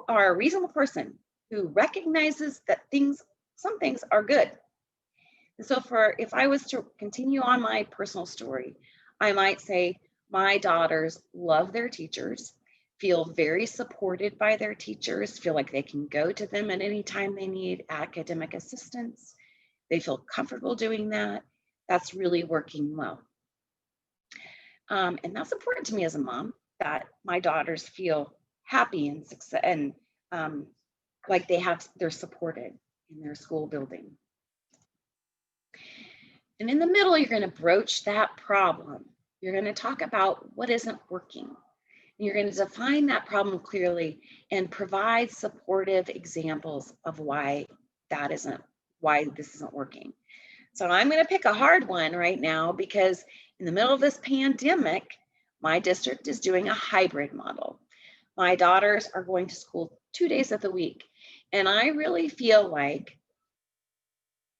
are a reasonable person who recognizes that some things are good. And so if I was to continue on my personal story, I might say, my daughters love their teachers, feel very supported by their teachers, feel like they can go to them at any time they need academic assistance. They feel comfortable doing that. That's really working well. And that's important to me as a mom, that my daughters feel happy and success, and like they're supported in their school building. And in the middle, you're going to broach that problem. You're going to talk about what isn't working. And you're going to define that problem clearly and provide supportive examples of why this isn't working. So I'm going to pick a hard one right now, because in the middle of this pandemic, my district is doing a hybrid model. My daughters are going to school 2 days of the week. And I really feel like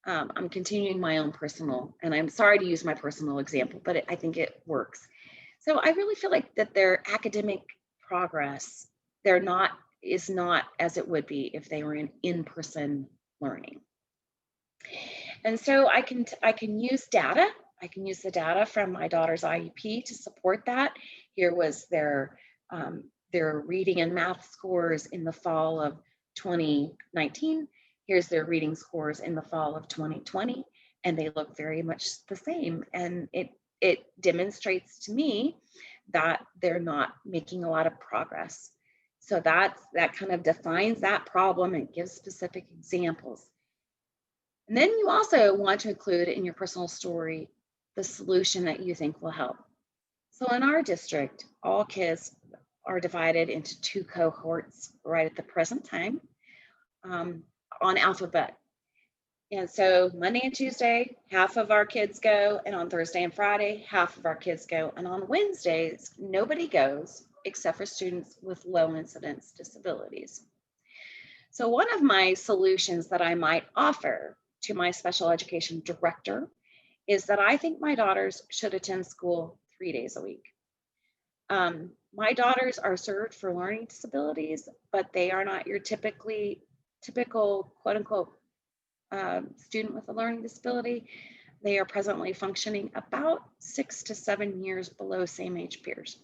I'm continuing my own personal, and I'm sorry to use my personal example, but I think it works. So I really feel like that their academic progress, is not as it would be if they were in-person learning. And so I can use data. I can use the data from my daughter's IEP to support that. Here was their reading and math scores in the fall of 2019. Here's their reading scores in the fall of 2020, and they look very much the same. And it demonstrates to me that they're not making a lot of progress. So that kind of defines that problem and gives specific examples. And then you also want to include in your personal story the solution that you think will help. So in our district, all kids are divided into 2 cohorts right at the present time on alphabet. And so Monday and Tuesday, half of our kids go, and on Thursday and Friday, half of our kids go. And on Wednesdays, nobody goes except for students with low incidence disabilities. So one of my solutions that I might offer to my special education director is that I think my daughters should attend school 3 days a week. My daughters are served for learning disabilities, but they are not your typical quote unquote student with a learning disability. They are presently functioning about 6 to 7 years below same age peers.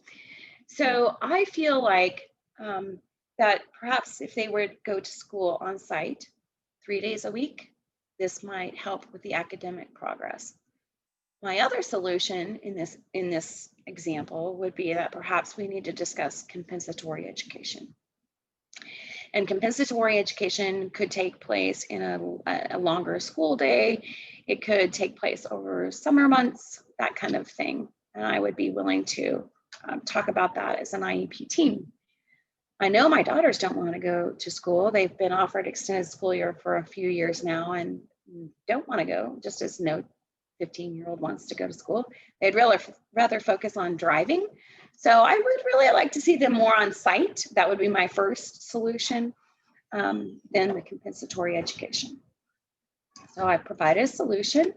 So I feel like that perhaps if they were to go to school on site 3 days a week, this might help with the academic progress. My other solution in this example would be that perhaps we need to discuss compensatory education. And compensatory education could take place in a longer school day. It could take place over summer months, that kind of thing. And I would be willing to talk about that as an IEP team. I know my daughters don't want to go to school. They've been offered extended school year for a few years now and don't want to go, just as no 15-year-old wants to go to school. They'd rather focus on driving. So I would really like to see them more on site. That would be my first solution, than the compensatory education. So I provided a solution.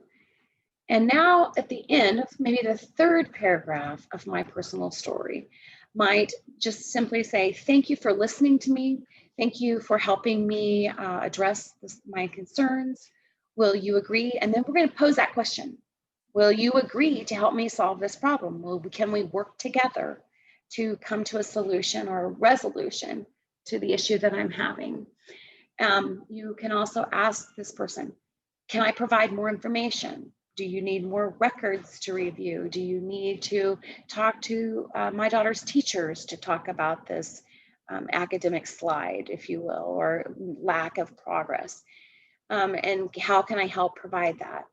And now at the end of maybe the 3rd paragraph of my personal story might just simply say, thank you for listening to me. Thank you for helping me address my concerns. Will you agree? And then we're going to pose that question. Will you agree to help me solve this problem? Can we work together to come to a solution or a resolution to the issue that I'm having? You can also ask this person, can I provide more information? Do you need more records to review? Do you need to talk to my daughter's teachers to talk about this academic slide, if you will, or lack of progress? And how can I help provide that?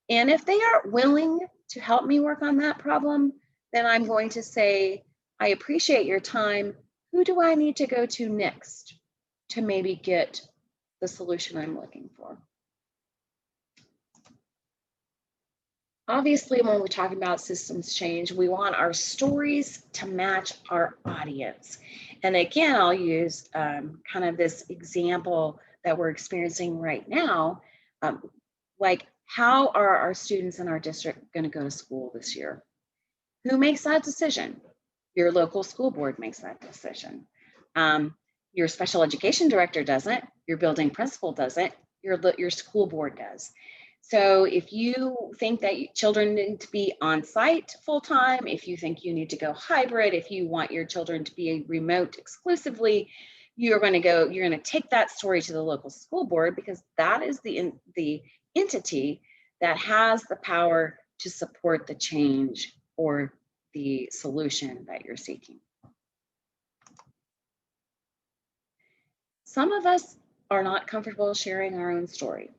And if they are willing to help me work on that problem, then I'm going to say, I appreciate your time. Who do I need to go to next to maybe get the solution I'm looking for? Obviously, when we're talking about systems change, we want our stories to match our audience. And again, I'll use kind of this example that we're experiencing right now. Like, how are our students in our district going to go to school this year? Who makes that decision? Your local school board makes that decision. Your special education director doesn't, your building principal doesn't, your school board does. So if you think that children need to be on site full-time, if you think you need to go hybrid, if you want your children to be remote exclusively, you're going to take that story to the local school board, because that is the entity that has the power to support the change or the solution that you're seeking. Some of us are not comfortable sharing our own story.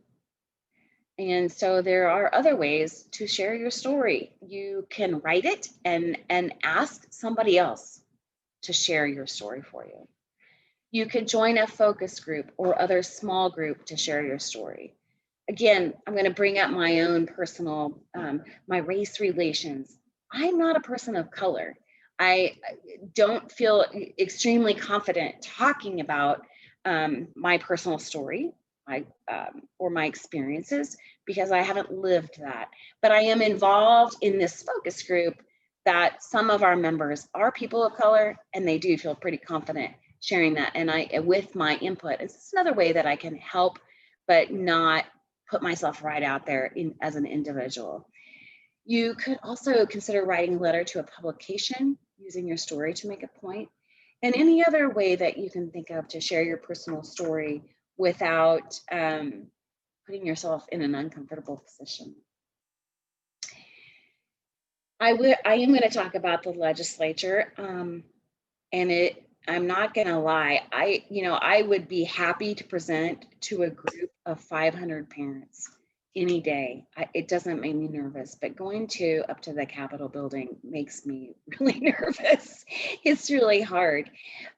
And so there are other ways to share your story. You can write it and ask somebody else to share your story for you. You could join a focus group or other small group to share your story. Again, I'm going to bring up my own personal, my race relations. I'm not a person of color. I don't feel extremely confident talking about my personal story or my experiences, because I haven't lived that. But I am involved in this focus group that some of our members are people of color, and they do feel pretty confident sharing that. And with my input, it's another way that I can help, but not put myself right out there as an individual. You could also consider writing a letter to a publication using your story to make a point, and any other way that you can think of to share your personal story without putting yourself in an uncomfortable position. I am going to talk about the legislature, and I'm not going to lie. I would be happy to present to a group of 500 parents any day. It doesn't make me nervous, but going up to the Capitol building makes me really nervous. It's really hard.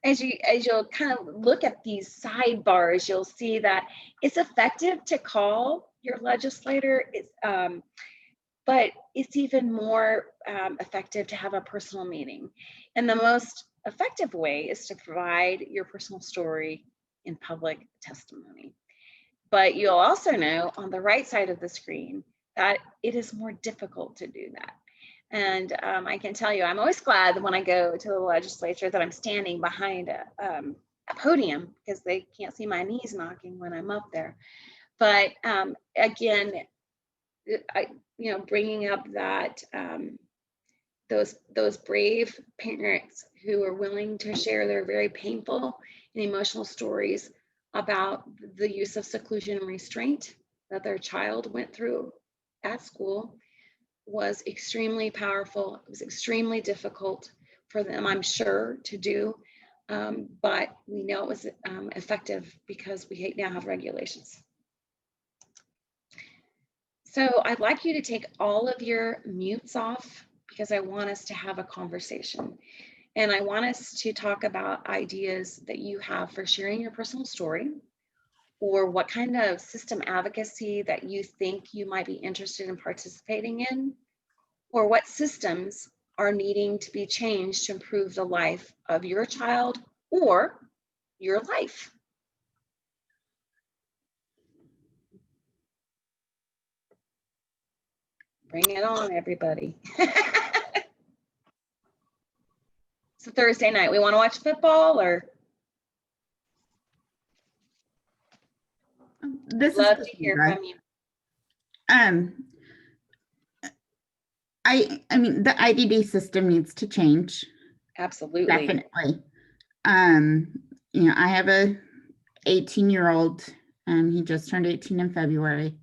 As you'll kind of look at these sidebars, you'll see that it's effective to call your legislator. But it's even more effective to have a personal meeting. And the most effective way is to provide your personal story in public testimony. But you'll also know on the right side of the screen that it is more difficult to do that. And I can tell you, I'm always glad when I go to the legislature that I'm standing behind a podium, because they can't see my knees knocking when I'm up there. But again, bringing up that those brave parents who are willing to share their very painful and emotional stories about the use of seclusion and restraint that their child went through at school was extremely powerful. It was extremely difficult for them, I'm sure, to do, but we know it was effective because we now have regulations. So I'd like you to take all of your mutes off, because I want us to have a conversation. And I want us to talk about ideas that you have for sharing your personal story, or what kind of system advocacy that you think you might be interested in participating in, or what systems are needing to be changed to improve the life of your child or your life. Bring it on, everybody. It's a Thursday night. We want to watch football, or This love is to hear Cassandra. from you. I mean, the IDD system needs to change. Absolutely. Definitely. I have a 18-year-old, and he just turned 18 in February.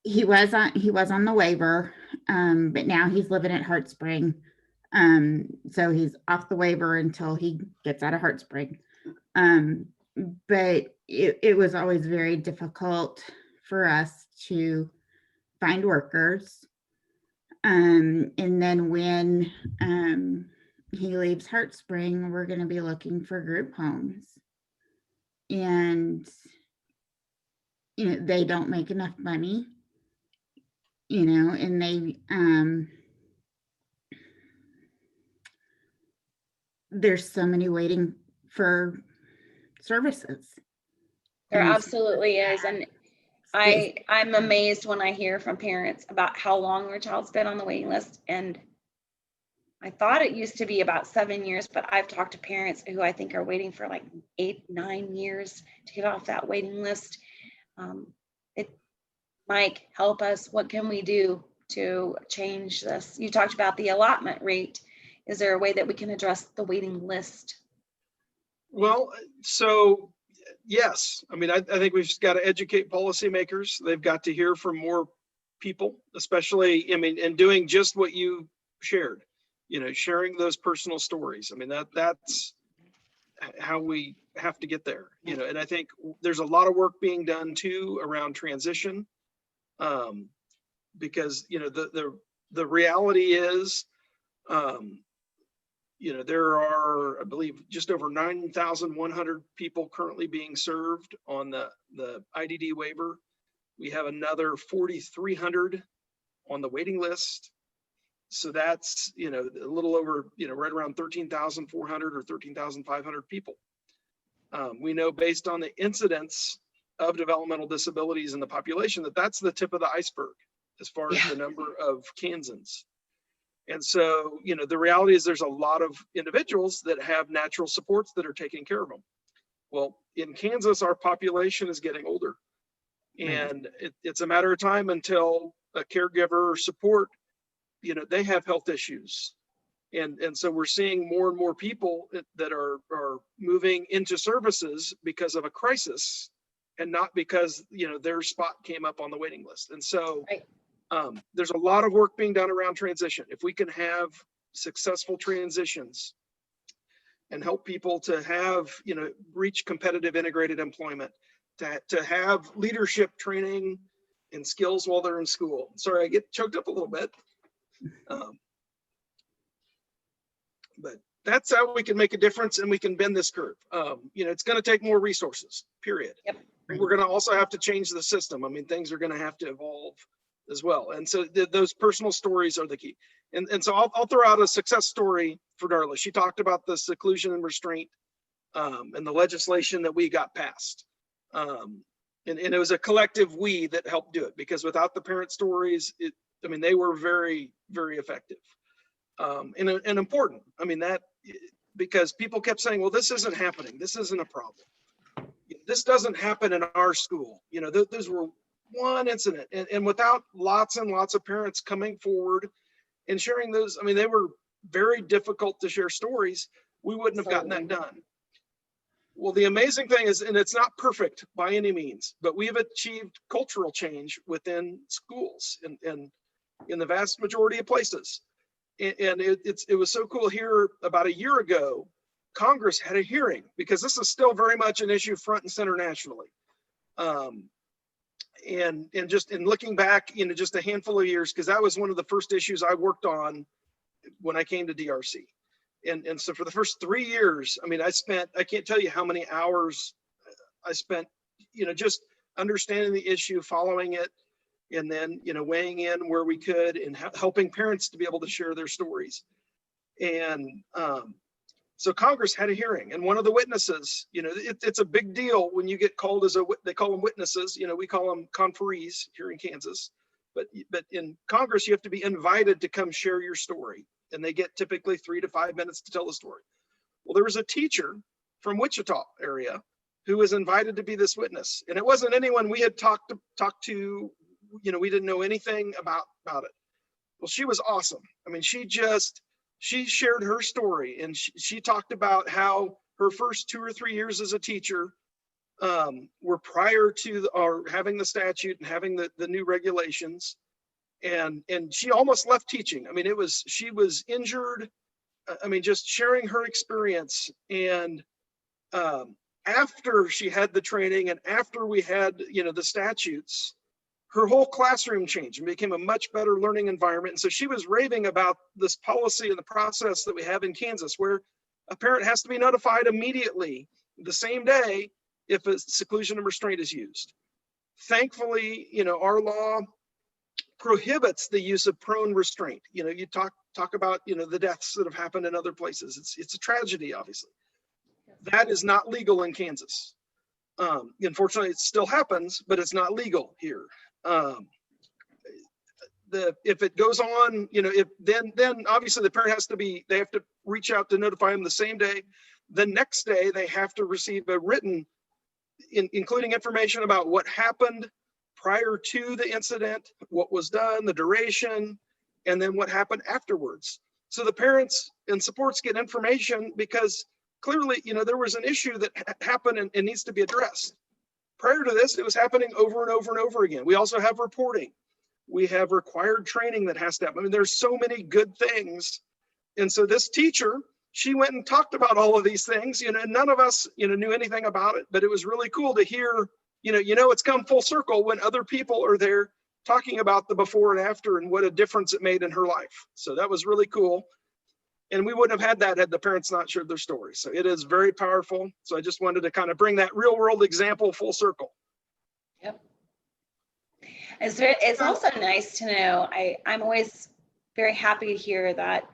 He was on the waiver, but now he's living at Heart Spring. So he's off the waiver until he gets out of Heart Spring. But it was always very difficult for us to find workers. And then when he leaves Heart Spring, we're going to be looking for group homes. And, they don't make enough money, and they, there's so many waiting for services. There And absolutely is. And I'm amazed when I hear from parents about how long their child's been on the waiting list. And I thought it used to be about 7 years, but I've talked to parents who I think are waiting for like 8-9 years to get off that waiting list. Mike, help us. What can we do to change this? You talked about the allotment rate. Is there a way that we can address the waiting list? Well, so yes, I mean, I think we've just got to educate policymakers. They've got to hear from more people, especially, I mean, and doing just what you shared, sharing those personal stories. I mean, that's how we have to get there, and I think there's a lot of work being done too around transition, because, the reality is, there are, I believe, just over 9,100 people currently being served on the IDD waiver. We have another 4,300 on the waiting list. So that's, a little over, right around 13,400 or 13,500 people. We know, based on the incidence of developmental disabilities in the population, that's the tip of the iceberg as far as the number of Kansans. And so, the reality is there's a lot of individuals that have natural supports that are taking care of them. Well, in Kansas, our population is getting older, and it's a matter of time until a caregiver or support, they have health issues. And so we're seeing more and more people that are moving into services because of a crisis, and not because, their spot came up on the waiting list. And so there's a lot of work being done around transition. If we can have successful transitions and help people to have, reach competitive integrated employment, to have leadership training, and skills while they're in school. Sorry, I get choked up a little bit. But that's how we can make a difference and we can bend this curve. It's going to take more resources, period. Yep. We're going to also have to change the system. I mean, things are going to have to evolve as well. And so those personal stories are the key. And so I'll throw out a success story for Darla. She talked about the seclusion and restraint and the legislation that we got passed. And it was a collective we that helped do it, because without the parent stories, they were very, very effective and important. I mean, that because people kept saying, well, this isn't happening. This isn't a problem. This doesn't happen in our school. Those were one incident. And without lots and lots of parents coming forward and sharing those, they were very difficult to share stories. We wouldn't have gotten that done. Well, the amazing thing is, and it's not perfect by any means, but we've achieved cultural change within schools and in the vast majority of places. And it was so cool here about a year ago, Congress had a hearing, because this is still very much an issue front and center nationally. And just in looking back, just a handful of years, because that was one of the first issues I worked on when I came to DRC. And so for the first 3 years, I can't tell you how many hours I spent, just understanding the issue, following it, and then, weighing in where we could and helping parents to be able to share their stories. And so Congress had a hearing, and one of the witnesses, it's a big deal when you get called they call them witnesses, we call them conferees here in Kansas, but in Congress, you have to be invited to come share your story. And they get typically 3 to 5 minutes to tell the story. Well, there was a teacher from Wichita area who was invited to be this witness. And it wasn't anyone we had talked to, we didn't know anything about it. Well, she was awesome. She shared her story, and she talked about how her first 2 or 3 years as a teacher were prior to having the statute and having the new regulations. And she almost left teaching. She was injured. Just sharing her experience. And after she had the training and after we had, the statutes, her whole classroom changed and became a much better learning environment. And so she was raving about this policy and the process that we have in Kansas, where a parent has to be notified immediately the same day if a seclusion and restraint is used. Thankfully, our law prohibits the use of prone restraint. You talk about, the deaths that have happened in other places. It's a tragedy, obviously. That is not legal in Kansas. Unfortunately, it still happens, but it's not legal here. If it goes on, then obviously the parent they have to reach out to notify them the same day. The next day, they have to receive a written, including information about what happened prior to the incident, what was done, the duration, and then what happened afterwards. So the parents and supports get information, because clearly, there was an issue that happened and needs to be addressed. Prior to this, it was happening over and over and over again. We also have reporting. We have required training that has to happen. There's so many good things. And so this teacher, she went and talked about all of these things, none of us, knew anything about it, but it was really cool to hear, it's come full circle when other people are there talking about the before and after and what a difference it made in her life. So that was really cool. And we wouldn't have had that had the parents not shared their stories. So it is very powerful. So I just wanted to kind of bring that real world example full circle. Yep. It's also nice to know, I'm always very happy to hear that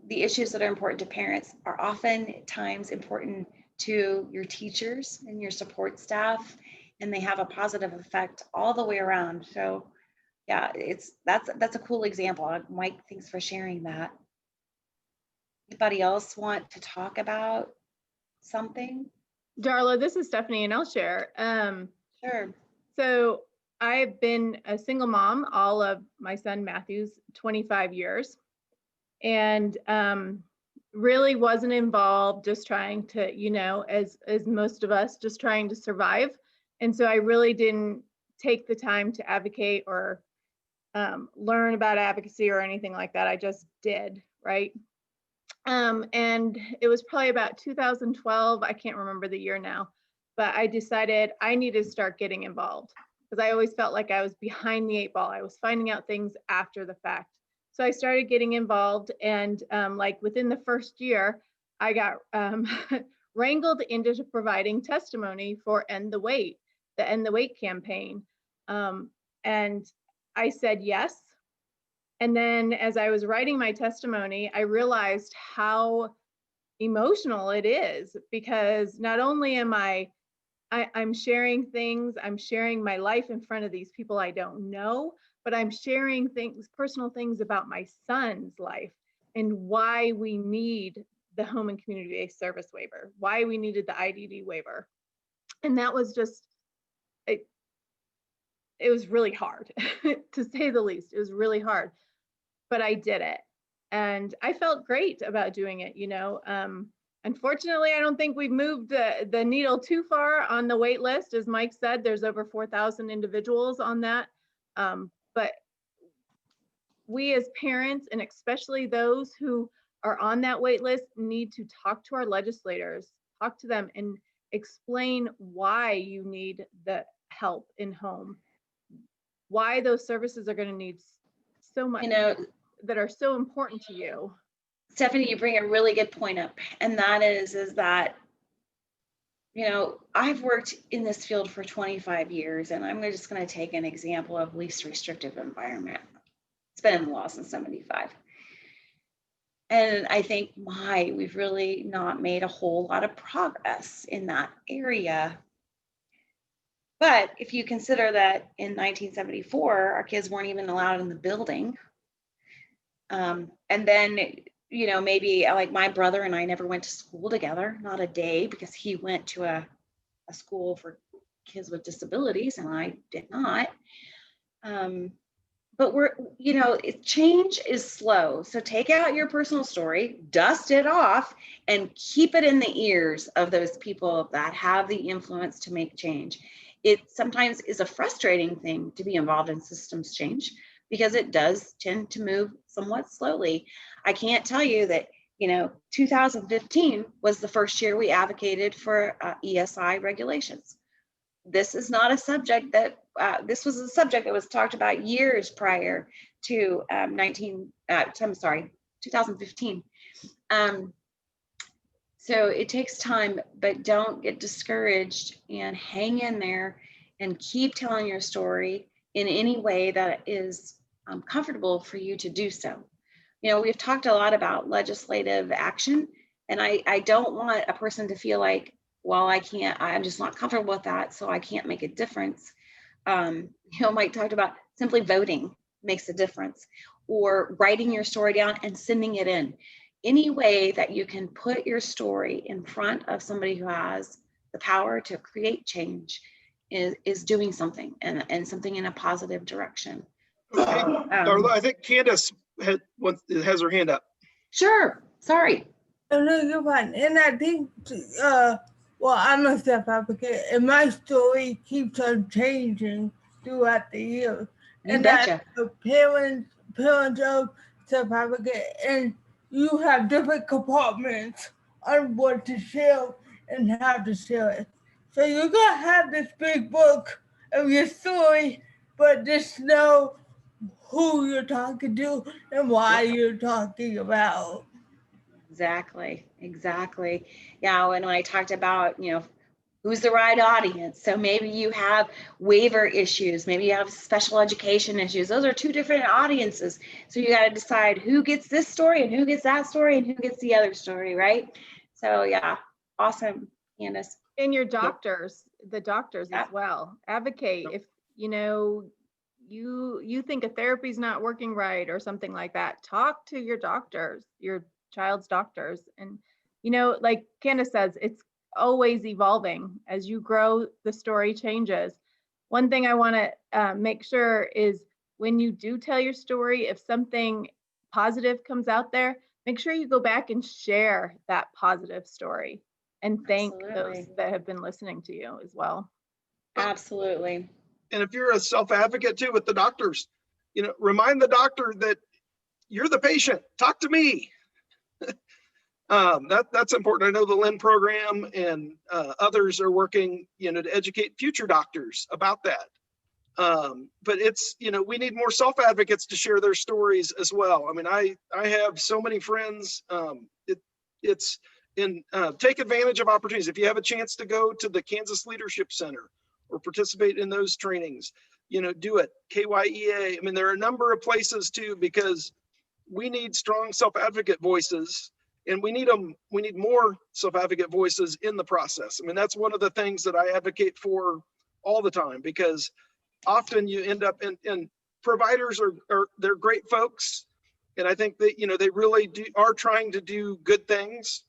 the issues that are important to parents are oftentimes important to your teachers and your support staff, and they have a positive effect all the way around. So yeah, that's a cool example. Mike, thanks for sharing that. Anybody else want to talk about something? Darla, this is Stephanie, and I'll share. Sure. So I've been a single mom all of my son Matthew's 25 years, and really wasn't involved, just trying to, as most of us, just trying to survive. And so I really didn't take the time to advocate or learn about advocacy or anything like that. I just did, right? And it was probably about 2012, I can't remember the year now, but I decided I needed to start getting involved. because I always felt like I was behind the 8 ball. I was finding out things after the fact. So I started getting involved, and like within the first year, I got wrangled into providing testimony for the End the Wait campaign. And I said yes. And then as I was writing my testimony, I realized how emotional it is, because not only am I'm sharing things, I'm sharing my life in front of these people I don't know, but I'm sharing things, personal things about my son's life and why we need the home and community-based service waiver, why we needed the IDD waiver. And that was just, it was really hard to say the least. It was really hard, but I did it. And I felt great about doing it, you know. Unfortunately, I don't think we've moved the needle too far on the wait list. As Mike said, there's over 4,000 individuals on that. But we as parents, and especially those who are on that wait list, need to talk to our legislators, talk to them and explain why you need the help in home, why those services are going to need so much, You know, that are so important to you. Stephanie, you bring a really good point up, and that is that, you know, I've worked in this field for 25 years, and I'm just going to take an example of least restrictive environment. It's been in the law since 75. And I think, we've really not made a whole lot of progress in that area. But if you consider that in 1974, our kids weren't even allowed in the building. And then, you know, maybe like my brother and I never went to school together, not a day, because he went to a school for kids with disabilities and I did not. But you know, change is slow. So take out your personal story, dust it off, and keep it in the ears of those people that have the influence to make change. It sometimes is a frustrating thing to be involved in systems change, because it does tend to move somewhat slowly. I can't tell you that, you know, 2015 was the first year we advocated for ESI regulations. This is not a subject that, this was a subject that was talked about years prior to 2015. So it takes time, but don't get discouraged and hang in there and keep telling your story in any way that is comfortable for you to do so. You know, we've talked a lot about legislative action, and I don't want a person to feel like, well, I'm just not comfortable with that, so I can't make a difference. You know, Mike talked about simply voting makes a difference, or writing your story down and sending it in. Any way that you can put your story in front of somebody who has the power to create change is doing something, and something in a positive direction. So, Darla, I think Candace has her hand up. Sure, sorry. Oh, no, you're fine. And I think, well, I'm a self-advocate, and my story keeps on changing throughout the years. You And betcha. I'm a parent of self-advocate, and you have different compartments on what to share and how to share it. So you're gonna have this big book of your story, but just know who you're talking to and why you're talking about. Exactly. Yeah, when I talked about, you know, who's the right audience. So maybe you have waiver issues, maybe you have special education issues. Those are two different audiences. So you got to decide who gets this story and who gets that story and who gets the other story, right? So yeah, awesome, Candace. And your doctors, the doctors Yep. as well. Advocate if, you know, you think a therapy's not working right or something like that. Talk to your doctors, your child's doctors. And, you know, like Candace says, it's always evolving. As you grow, the story changes. One thing I want to make sure is when you do tell your story, if something positive comes out there, make sure you go back and share that positive story and thank Absolutely. those that have been listening to you as well. Absolutely. And if you're a self-advocate too with the doctors, you know, remind the doctor that you're the patient. Talk to me. That's important. I know the LEND program and others are working, you know, to educate future doctors about that. But it's, we need more self-advocates to share their stories as well. I mean, I have so many friends. Take advantage of opportunities. If you have a chance to go to the Kansas Leadership Center or participate in those trainings, do it. KYEA. I mean, there are a number of places too, because we need strong self-advocate voices, and we need more self-advocate voices in the process. I mean, that's one of the things that I advocate for all the time, because often you end up in providers they're great folks. And I think that, they really are trying to do good things,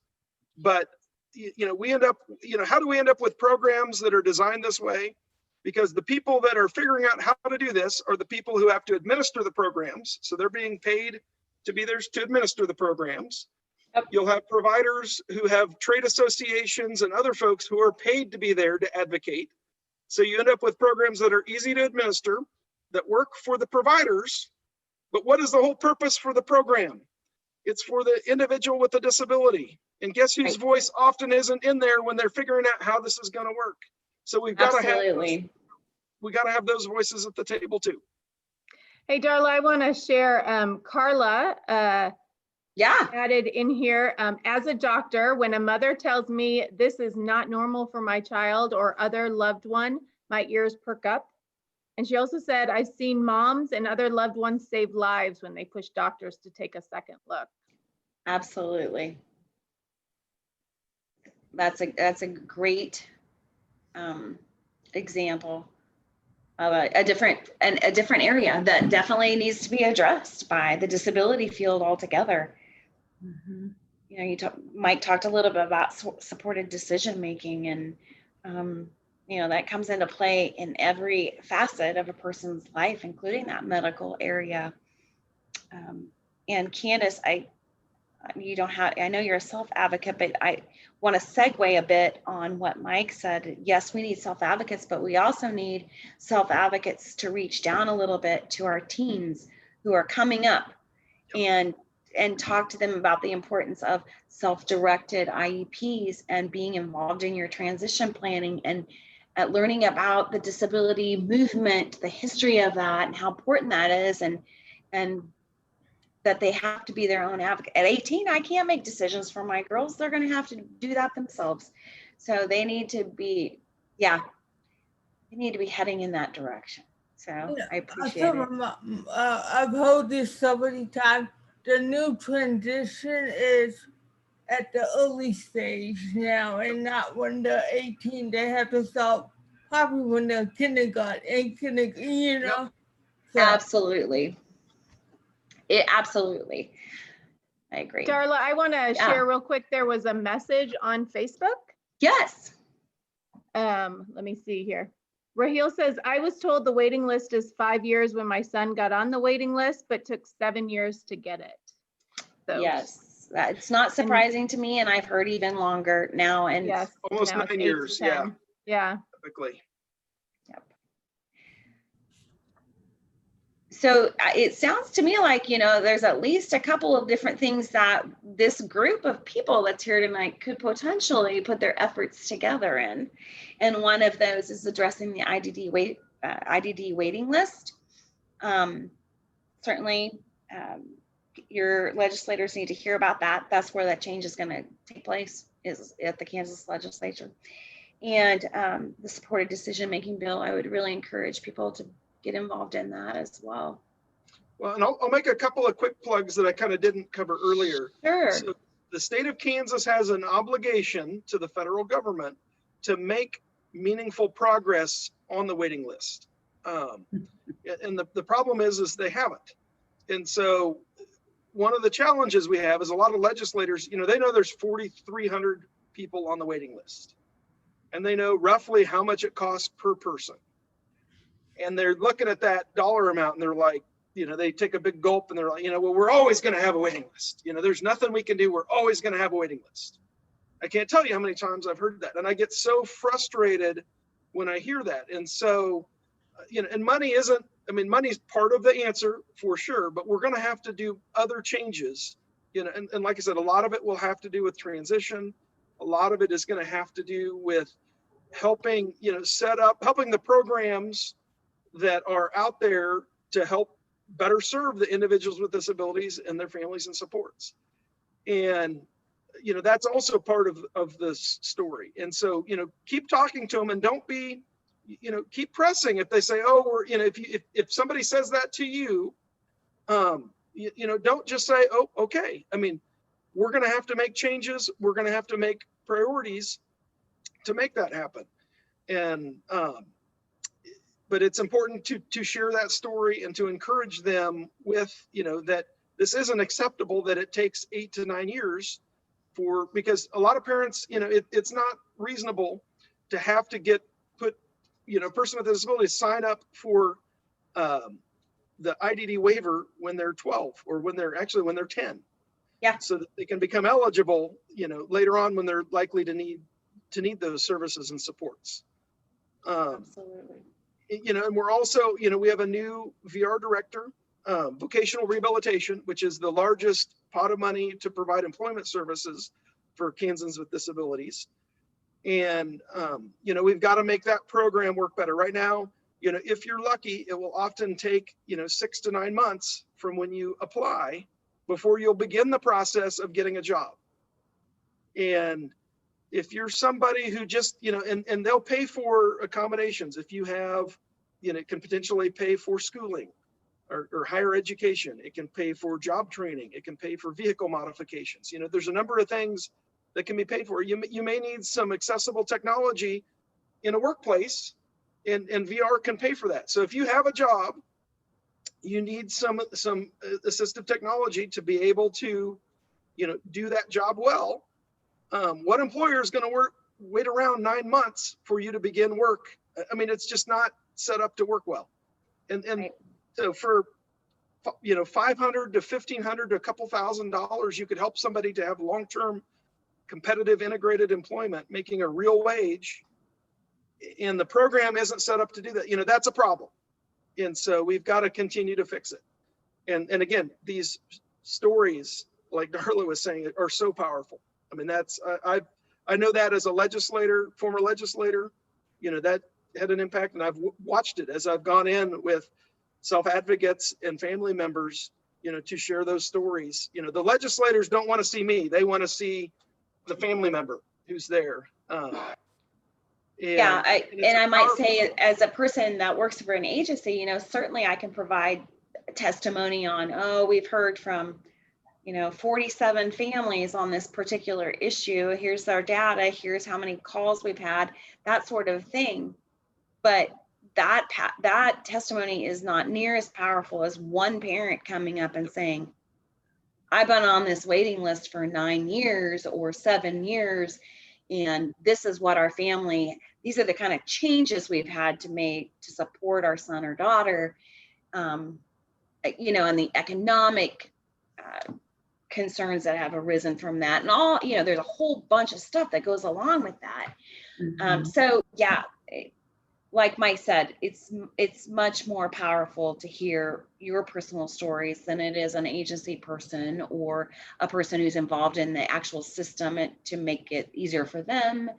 but we end up, how do we end up with programs that are designed this way? Because the people that are figuring out how to do this are the people who have to administer the programs. So they're being paid to be there to administer the programs. Yep. You'll have providers who have trade associations and other folks who are paid to be there to advocate. So you end up with programs that are easy to administer, that work for the providers. But what is the whole purpose for the program? It's for the individual with a disability. And guess whose voice often isn't in there when they're figuring out how this is going to work? So we've got to have those voices at the table too. Hey, Darla, I want to share Carla added in here. As a doctor, when a mother tells me this is not normal for my child or other loved one, my ears perk up. And she also said, I've seen moms and other loved ones save lives when they push doctors to take a second look. Absolutely. That's a great example of a different area that definitely needs to be addressed by the disability field altogether. Mm-hmm. Mike talked a little bit about supported decision making, and that comes into play in every facet of a person's life, including that medical area. And Candace, I know you're a self-advocate, but I want to segue a bit on what Mike said. Yes, we need self-advocates, but we also need self-advocates to reach down a little bit to our teens who are coming up and talk to them about the importance of self-directed IEPs and being involved in your transition planning and learning about the disability movement, the history of that, and how important that is, and that they have to be their own advocate. At 18, I can't make decisions for my girls. They're going to have to do that themselves. So they need to be, heading in that direction. So I appreciate it. I've heard this so many times. The new transition is at the early stage now, and not when they're 18. They have to start probably when they're kindergarten, Yep. So. Absolutely. Absolutely. I agree. Darla, I want to share real quick. There was a message on Facebook. Yes. Let me see here. Raheel says, I was told the waiting list is 5 years when my son got on the waiting list, but took 7 years to get it. So, yes, it's not surprising to me, and I've heard even longer now. And yes, almost 9 years. Yeah. Yeah. Typically. So it sounds to me like, there's at least a couple of different things that this group of people that's here tonight could potentially put their efforts together in. And one of those is addressing the IDD waiting list. Certainly, your legislators need to hear about that. That's where that change is going to take place, is at the Kansas legislature. And the supported decision-making bill, I would really encourage people to get involved in that as well. Well, and I'll make a couple of quick plugs that I kind of didn't cover earlier. Sure. So the state of Kansas has an obligation to the federal government to make meaningful progress on the waiting list. And the problem is they haven't. And so one of the challenges we have is a lot of legislators, they know there's 4,300 people on the waiting list, and they know roughly how much it costs per person. And they're looking at that dollar amount and they're like, they take a big gulp and they're like, well, we're always going to have a waiting list. There's nothing we can do. We're always going to have a waiting list. I can't tell you how many times I've heard that. And I get so frustrated when I hear that. And so, and money's part of the answer for sure, but we're going to have to do other changes, and like I said, a lot of it will have to do with transition. A lot of it is going to have to do with helping the programs that are out there to help better serve the individuals with disabilities and their families and supports. And, that's also part of this story. And so, keep talking to them, and don't be, keep pressing. If they say, oh, we're, if somebody says that to you, don't just say, oh, okay. I mean, we're going to have to make changes. We're going to have to make priorities to make that happen. And, but it's important to share that story and to encourage them with, that this isn't acceptable, that it takes 8 to 9 years because a lot of parents, it's not reasonable to have to put a person with a disability sign up for the IDD waiver when they're 12 or when they're 10. Yeah. So that they can become eligible, later on when they're likely to need those services and supports. Absolutely. And we're also, we have a new VR director, vocational rehabilitation, which is the largest pot of money to provide employment services for Kansans with disabilities. And, we've got to make that program work better. Right now, if you're lucky, it will often take, 6 to 9 months from when you apply before you'll begin the process of getting a job. And if you're somebody who just, and they'll pay for accommodations. If you have, it can potentially pay for schooling or higher education. It can pay for job training. It can pay for vehicle modifications. There's a number of things that can be paid for. You may need some accessible technology in a workplace, and VR can pay for that. So if you have a job, you need some assistive technology to be able to, do that job well. What employer is going to wait around 9 months for you to begin work? I mean, it's just not set up to work well. And Right. So for, $500 to $1,500 to a couple $1,000, you could help somebody to have long-term competitive integrated employment, making a real wage. And the program isn't set up to do that. That's a problem. And so we've got to continue to fix it. And again, these stories, like Darla was saying, are so powerful. I mean, I know that as a former legislator, that had an impact, and I've watched it as I've gone in with self-advocates and family members, to share those stories. The legislators don't want to see me. They want to see the family member who's there. Yeah, I might say, as a person that works for an agency, certainly I can provide testimony on, we've heard from, 47 families on this particular issue. Here's our data. Here's how many calls we've had, that sort of thing. But that testimony is not near as powerful as one parent coming up and saying, I've been on this waiting list for 9 years or 7 years, and this is what these are the kind of changes we've had to make to support our son or daughter, and the economic concerns that have arisen from that, and all, there's a whole bunch of stuff that goes along with that. Mhm. So yeah, like Mike said, it's much more powerful to hear your personal stories than it is an agency person or a person who's involved in the actual system, to make it easier for them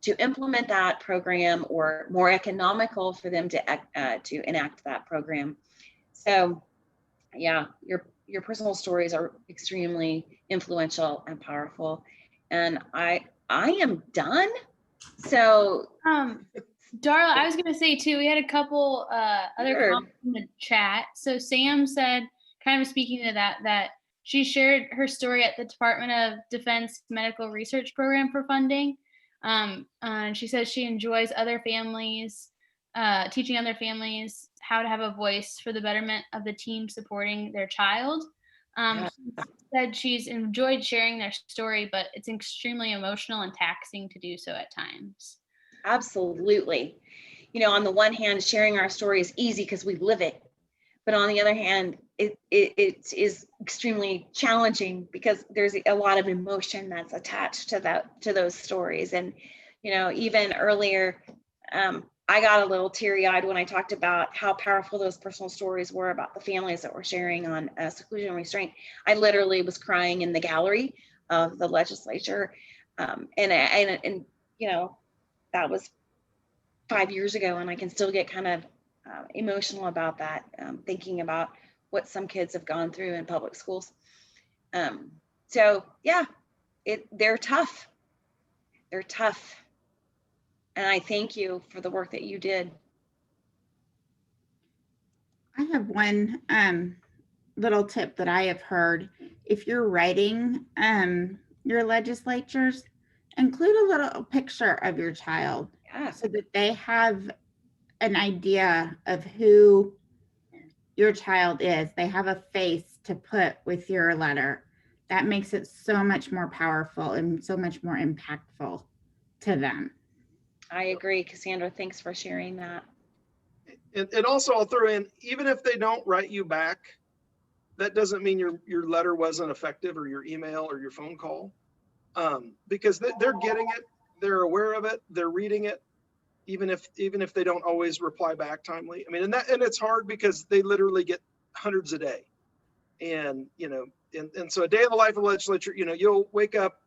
to implement that program, or more economical for them to enact that program. So yeah, your personal stories are extremely influential and powerful. And I am done. So Darla, I was going to say too, we had a couple other Sure. comments in the chat. So Sam said, kind of speaking to that she shared her story at the Department of Defense Medical Research Program for funding. And she says she enjoys other families, teaching other families how to have a voice for the betterment of the team supporting their child. Yeah. She said she's enjoyed sharing their story, but it's extremely emotional and taxing to do so at times. Absolutely. On the one hand, sharing our story is easy because we live it. But on the other hand, it is extremely challenging because there's a lot of emotion that's attached to those stories. And, even earlier, I got a little teary-eyed when I talked about how powerful those personal stories were about the families that were sharing on seclusion and restraint. I literally was crying in the gallery of the legislature. And that was 5 years ago, and I can still get kind of emotional about that, thinking about what some kids have gone through in public schools. So yeah, they're tough. They're tough. And I thank you for the work that you did. I have one little tip that I have heard. If you're writing your legislatures, include a little picture of your child so that they have an idea of who your child is. They have a face to put with your letter. That makes it so much more powerful and so much more impactful to them. I agree, Cassandra. Thanks for sharing that. And also I'll throw in, even if they don't write you back, that doesn't mean your letter wasn't effective, or your email or your phone call, because they're getting it, they're aware of it, they're reading it, even if they don't always reply back timely. I mean, and it's hard because they literally get hundreds a day, and and so a day in the life of the legislature, you'll wake up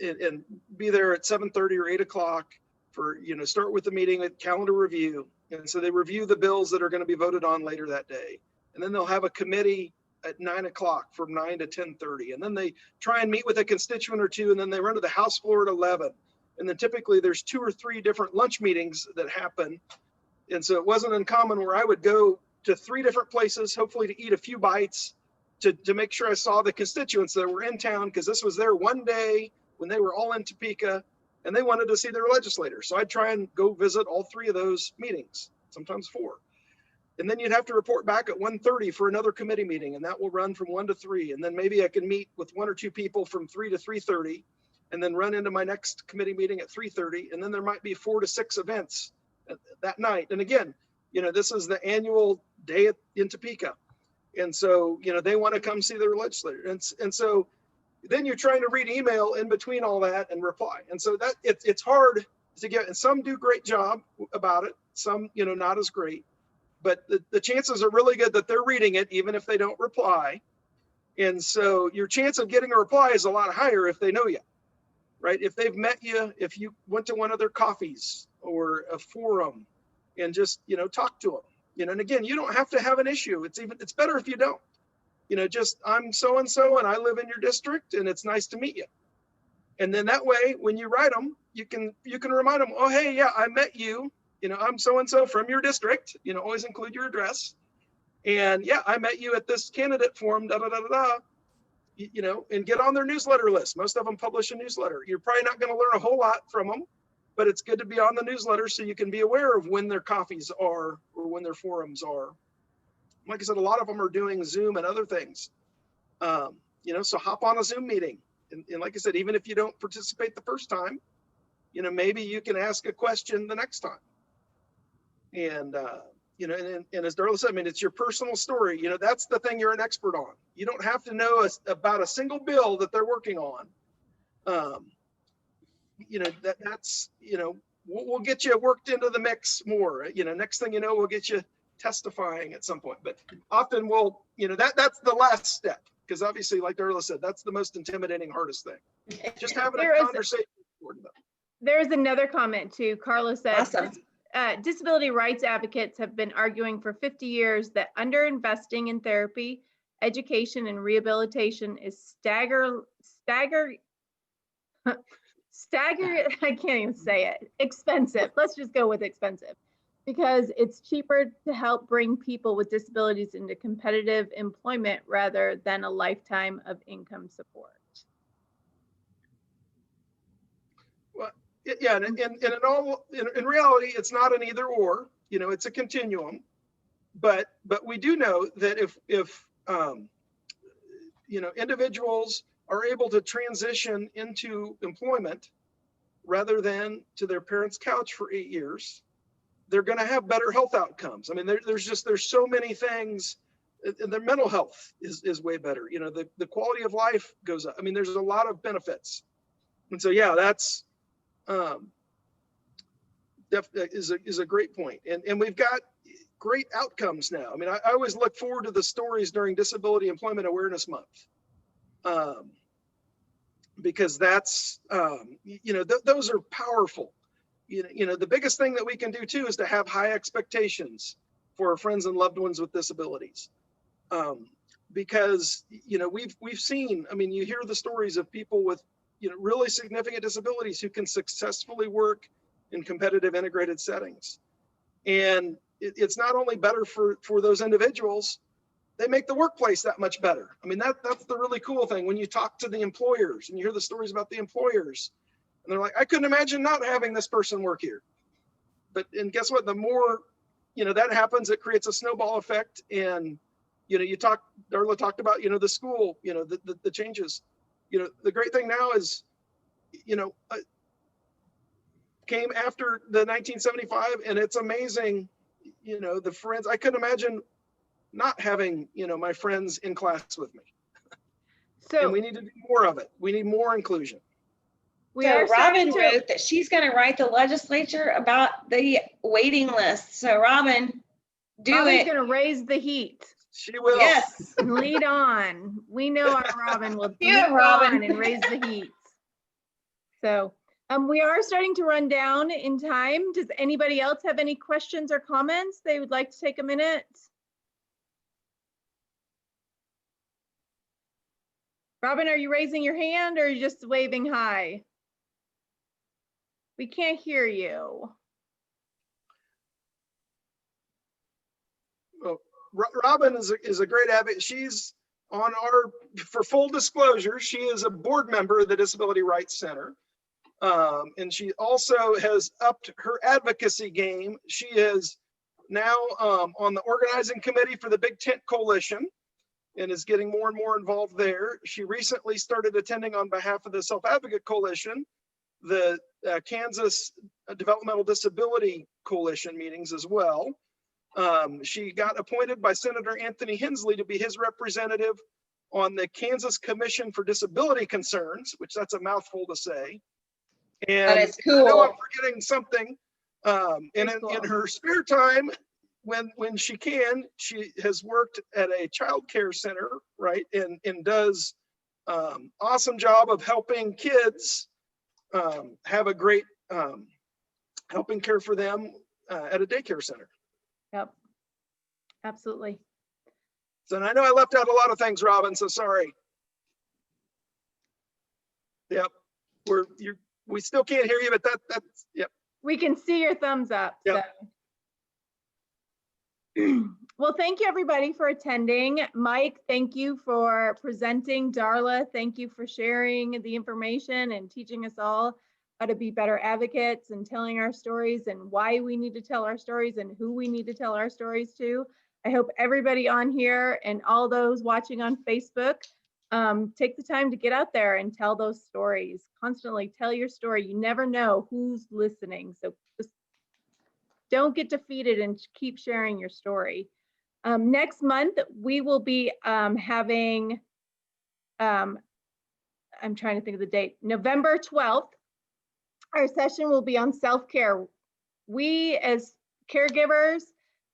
and be there at 7:30 or 8 o'clock for start with the meeting at calendar review. And so they review the bills that are going to be voted on later that day. And then they'll have a committee at 9 o'clock from 9 to 10:30. And then they try and meet with a constituent or two, and then they run to the House floor at 11. And then typically there's 2 or 3 different lunch meetings that happen. And so it wasn't uncommon where I would go to 3 different places, hopefully to eat a few bites, to make sure I saw the constituents that were in town, because this was their one day when they were all in Topeka and they wanted to see their legislators. So I'd try and go visit all 3 of those meetings, sometimes 4. And then you'd have to report back at 1:30 for another committee meeting, and that will run from 1 to 3. And then maybe I can meet with 1 or 2 people from 3 to 3:30, and then run into my next committee meeting at 3:30. And then there might be 4 to 6 events that night. And again, this is the annual day in Topeka. And so, they want to come see their legislator. And so then you're trying to read email in between all that and reply. And so that it's hard to get, and some do great job about it. Some, not as great, but the chances are really good that they're reading it, even if they don't reply. And so your chance of getting a reply is a lot higher if they know you, right? If they've met you, if you went to one of their coffees or a forum and just, talk to them, and again, you don't have to have an issue. It's better if you don't. Just I'm so-and-so and I live in your district and it's nice to meet you. And then that way, when you write them, you can remind them, oh, hey, yeah, I met you. I'm so-and-so from your district, always include your address. And yeah, I met you at this candidate forum, and get on their newsletter list. Most of them publish a newsletter. You're probably not going to learn a whole lot from them, but it's good to be on the newsletter so you can be aware of when their coffees are or when their forums are. Like I said, a lot of them are doing Zoom and other things, so hop on a Zoom meeting. And like I said, even if you don't participate the first time, maybe you can ask a question the next time. And, and as Darla said, I mean, it's your personal story. That's the thing you're an expert on. You don't have to know about a single bill that they're working on. We'll get you worked into the mix more. Next thing you know, we'll get you testifying at some point. But often that's the last step, because obviously, like Darla said, that's the most intimidating, hardest thing. Just having a conversation. There's another comment too. Carla said, Awesome. Disability rights advocates have been arguing for 50 years that underinvesting in therapy, education, and rehabilitation is stagger, I can't even say it, expensive. Let's just go with expensive, because it's cheaper to help bring people with disabilities into competitive employment rather than a lifetime of income support. Well, yeah, and in reality, it's not an either or. It's a continuum. But we do know that if individuals are able to transition into employment rather than to their parents' couch for 8 years, they're going to have better health outcomes. I mean, there's so many things. Their mental health is way better. The quality of life goes up. I mean, there's a lot of benefits. And so, yeah, that's is a great point. And we've got great outcomes now. I mean, I always look forward to the stories during Disability Employment Awareness Month, because that's, those are powerful. the biggest thing that we can do too is to have high expectations for our friends and loved ones with disabilities. Because, we've seen, you hear the stories of people with, really significant disabilities who can successfully work in competitive integrated settings. And it's not only better for those individuals, they make the workplace that much better. That's the really cool thing. When you talk to the employers and you hear the stories about the employers, and they're like, I couldn't imagine not having this person work here. And guess what? The more, that happens, it creates a snowball effect. And, Darla talked about, the school, the changes. The great thing now is, came after the 1975, and it's amazing, the friends. I couldn't imagine not having, my friends in class with me. So and we need to do more of it. We need more inclusion. So Robin wrote that she's going to write the legislature about the waiting list. So Robin, Robin's going to raise the heat. She will. Yes. Lead on. We know our Robin will lead on and raise the heat. So we are starting to run down in time. Does anybody else have any questions or comments they would like to take a minute? Robin, are you raising your hand or are you just waving hi? We can't hear you. Well, Robin is a great advocate. She's on for full disclosure, she is a board member of the Disability Rights Center. And she also has upped her advocacy game. She is now on the organizing committee for the Big Tent Coalition and is getting more and more involved there. She recently started attending on behalf of the Self-Advocate Coalition, the Kansas Developmental Disability Coalition meetings as well. She got appointed by Senator Anthony Hensley to be his representative on the Kansas Commission for Disability Concerns, which that's a mouthful to say. And that is cool. I know I'm forgetting something. In her spare time, when she can, she has worked at a child care center, right? And does awesome job of helping kids have a great helping care for them at a daycare center. Yep, absolutely. So I know I left out a lot of things, Robin, so sorry. Yep, we still can't hear you, but that's, yep. We can see your thumbs up. Yep. So. Well, thank you everybody for attending. Mike, thank you for presenting. Darla, thank you for sharing the information and teaching us all how to be better advocates and telling our stories and why we need to tell our stories and who we need to tell our stories to. I hope everybody on here and all those watching on Facebook take the time to get out there and tell those stories. Constantly tell your story. You never know who's listening. So just don't get defeated and keep sharing your story. Next month, we will be having, I'm trying to think of the date, November 12th. Our session will be on self-care. We as caregivers,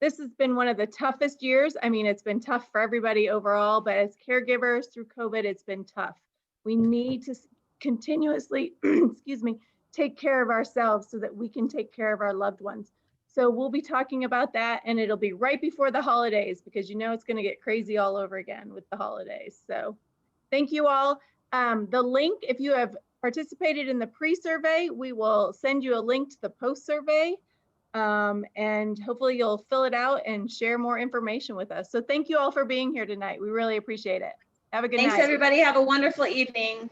this has been one of the toughest years. I mean, it's been tough for everybody overall, but as caregivers through COVID, it's been tough. We need to continuously, excuse me, take care of ourselves so that we can take care of our loved ones. So we'll be talking about that, and it'll be right before the holidays because you know it's going to get crazy all over again with the holidays. So thank you all. The link, if you have participated in the pre-survey, we will send you a link to the post-survey, and hopefully you'll fill it out and share more information with us. So thank you all for being here tonight. We really appreciate it. Have a good night. Thanks, everybody. Have a wonderful evening.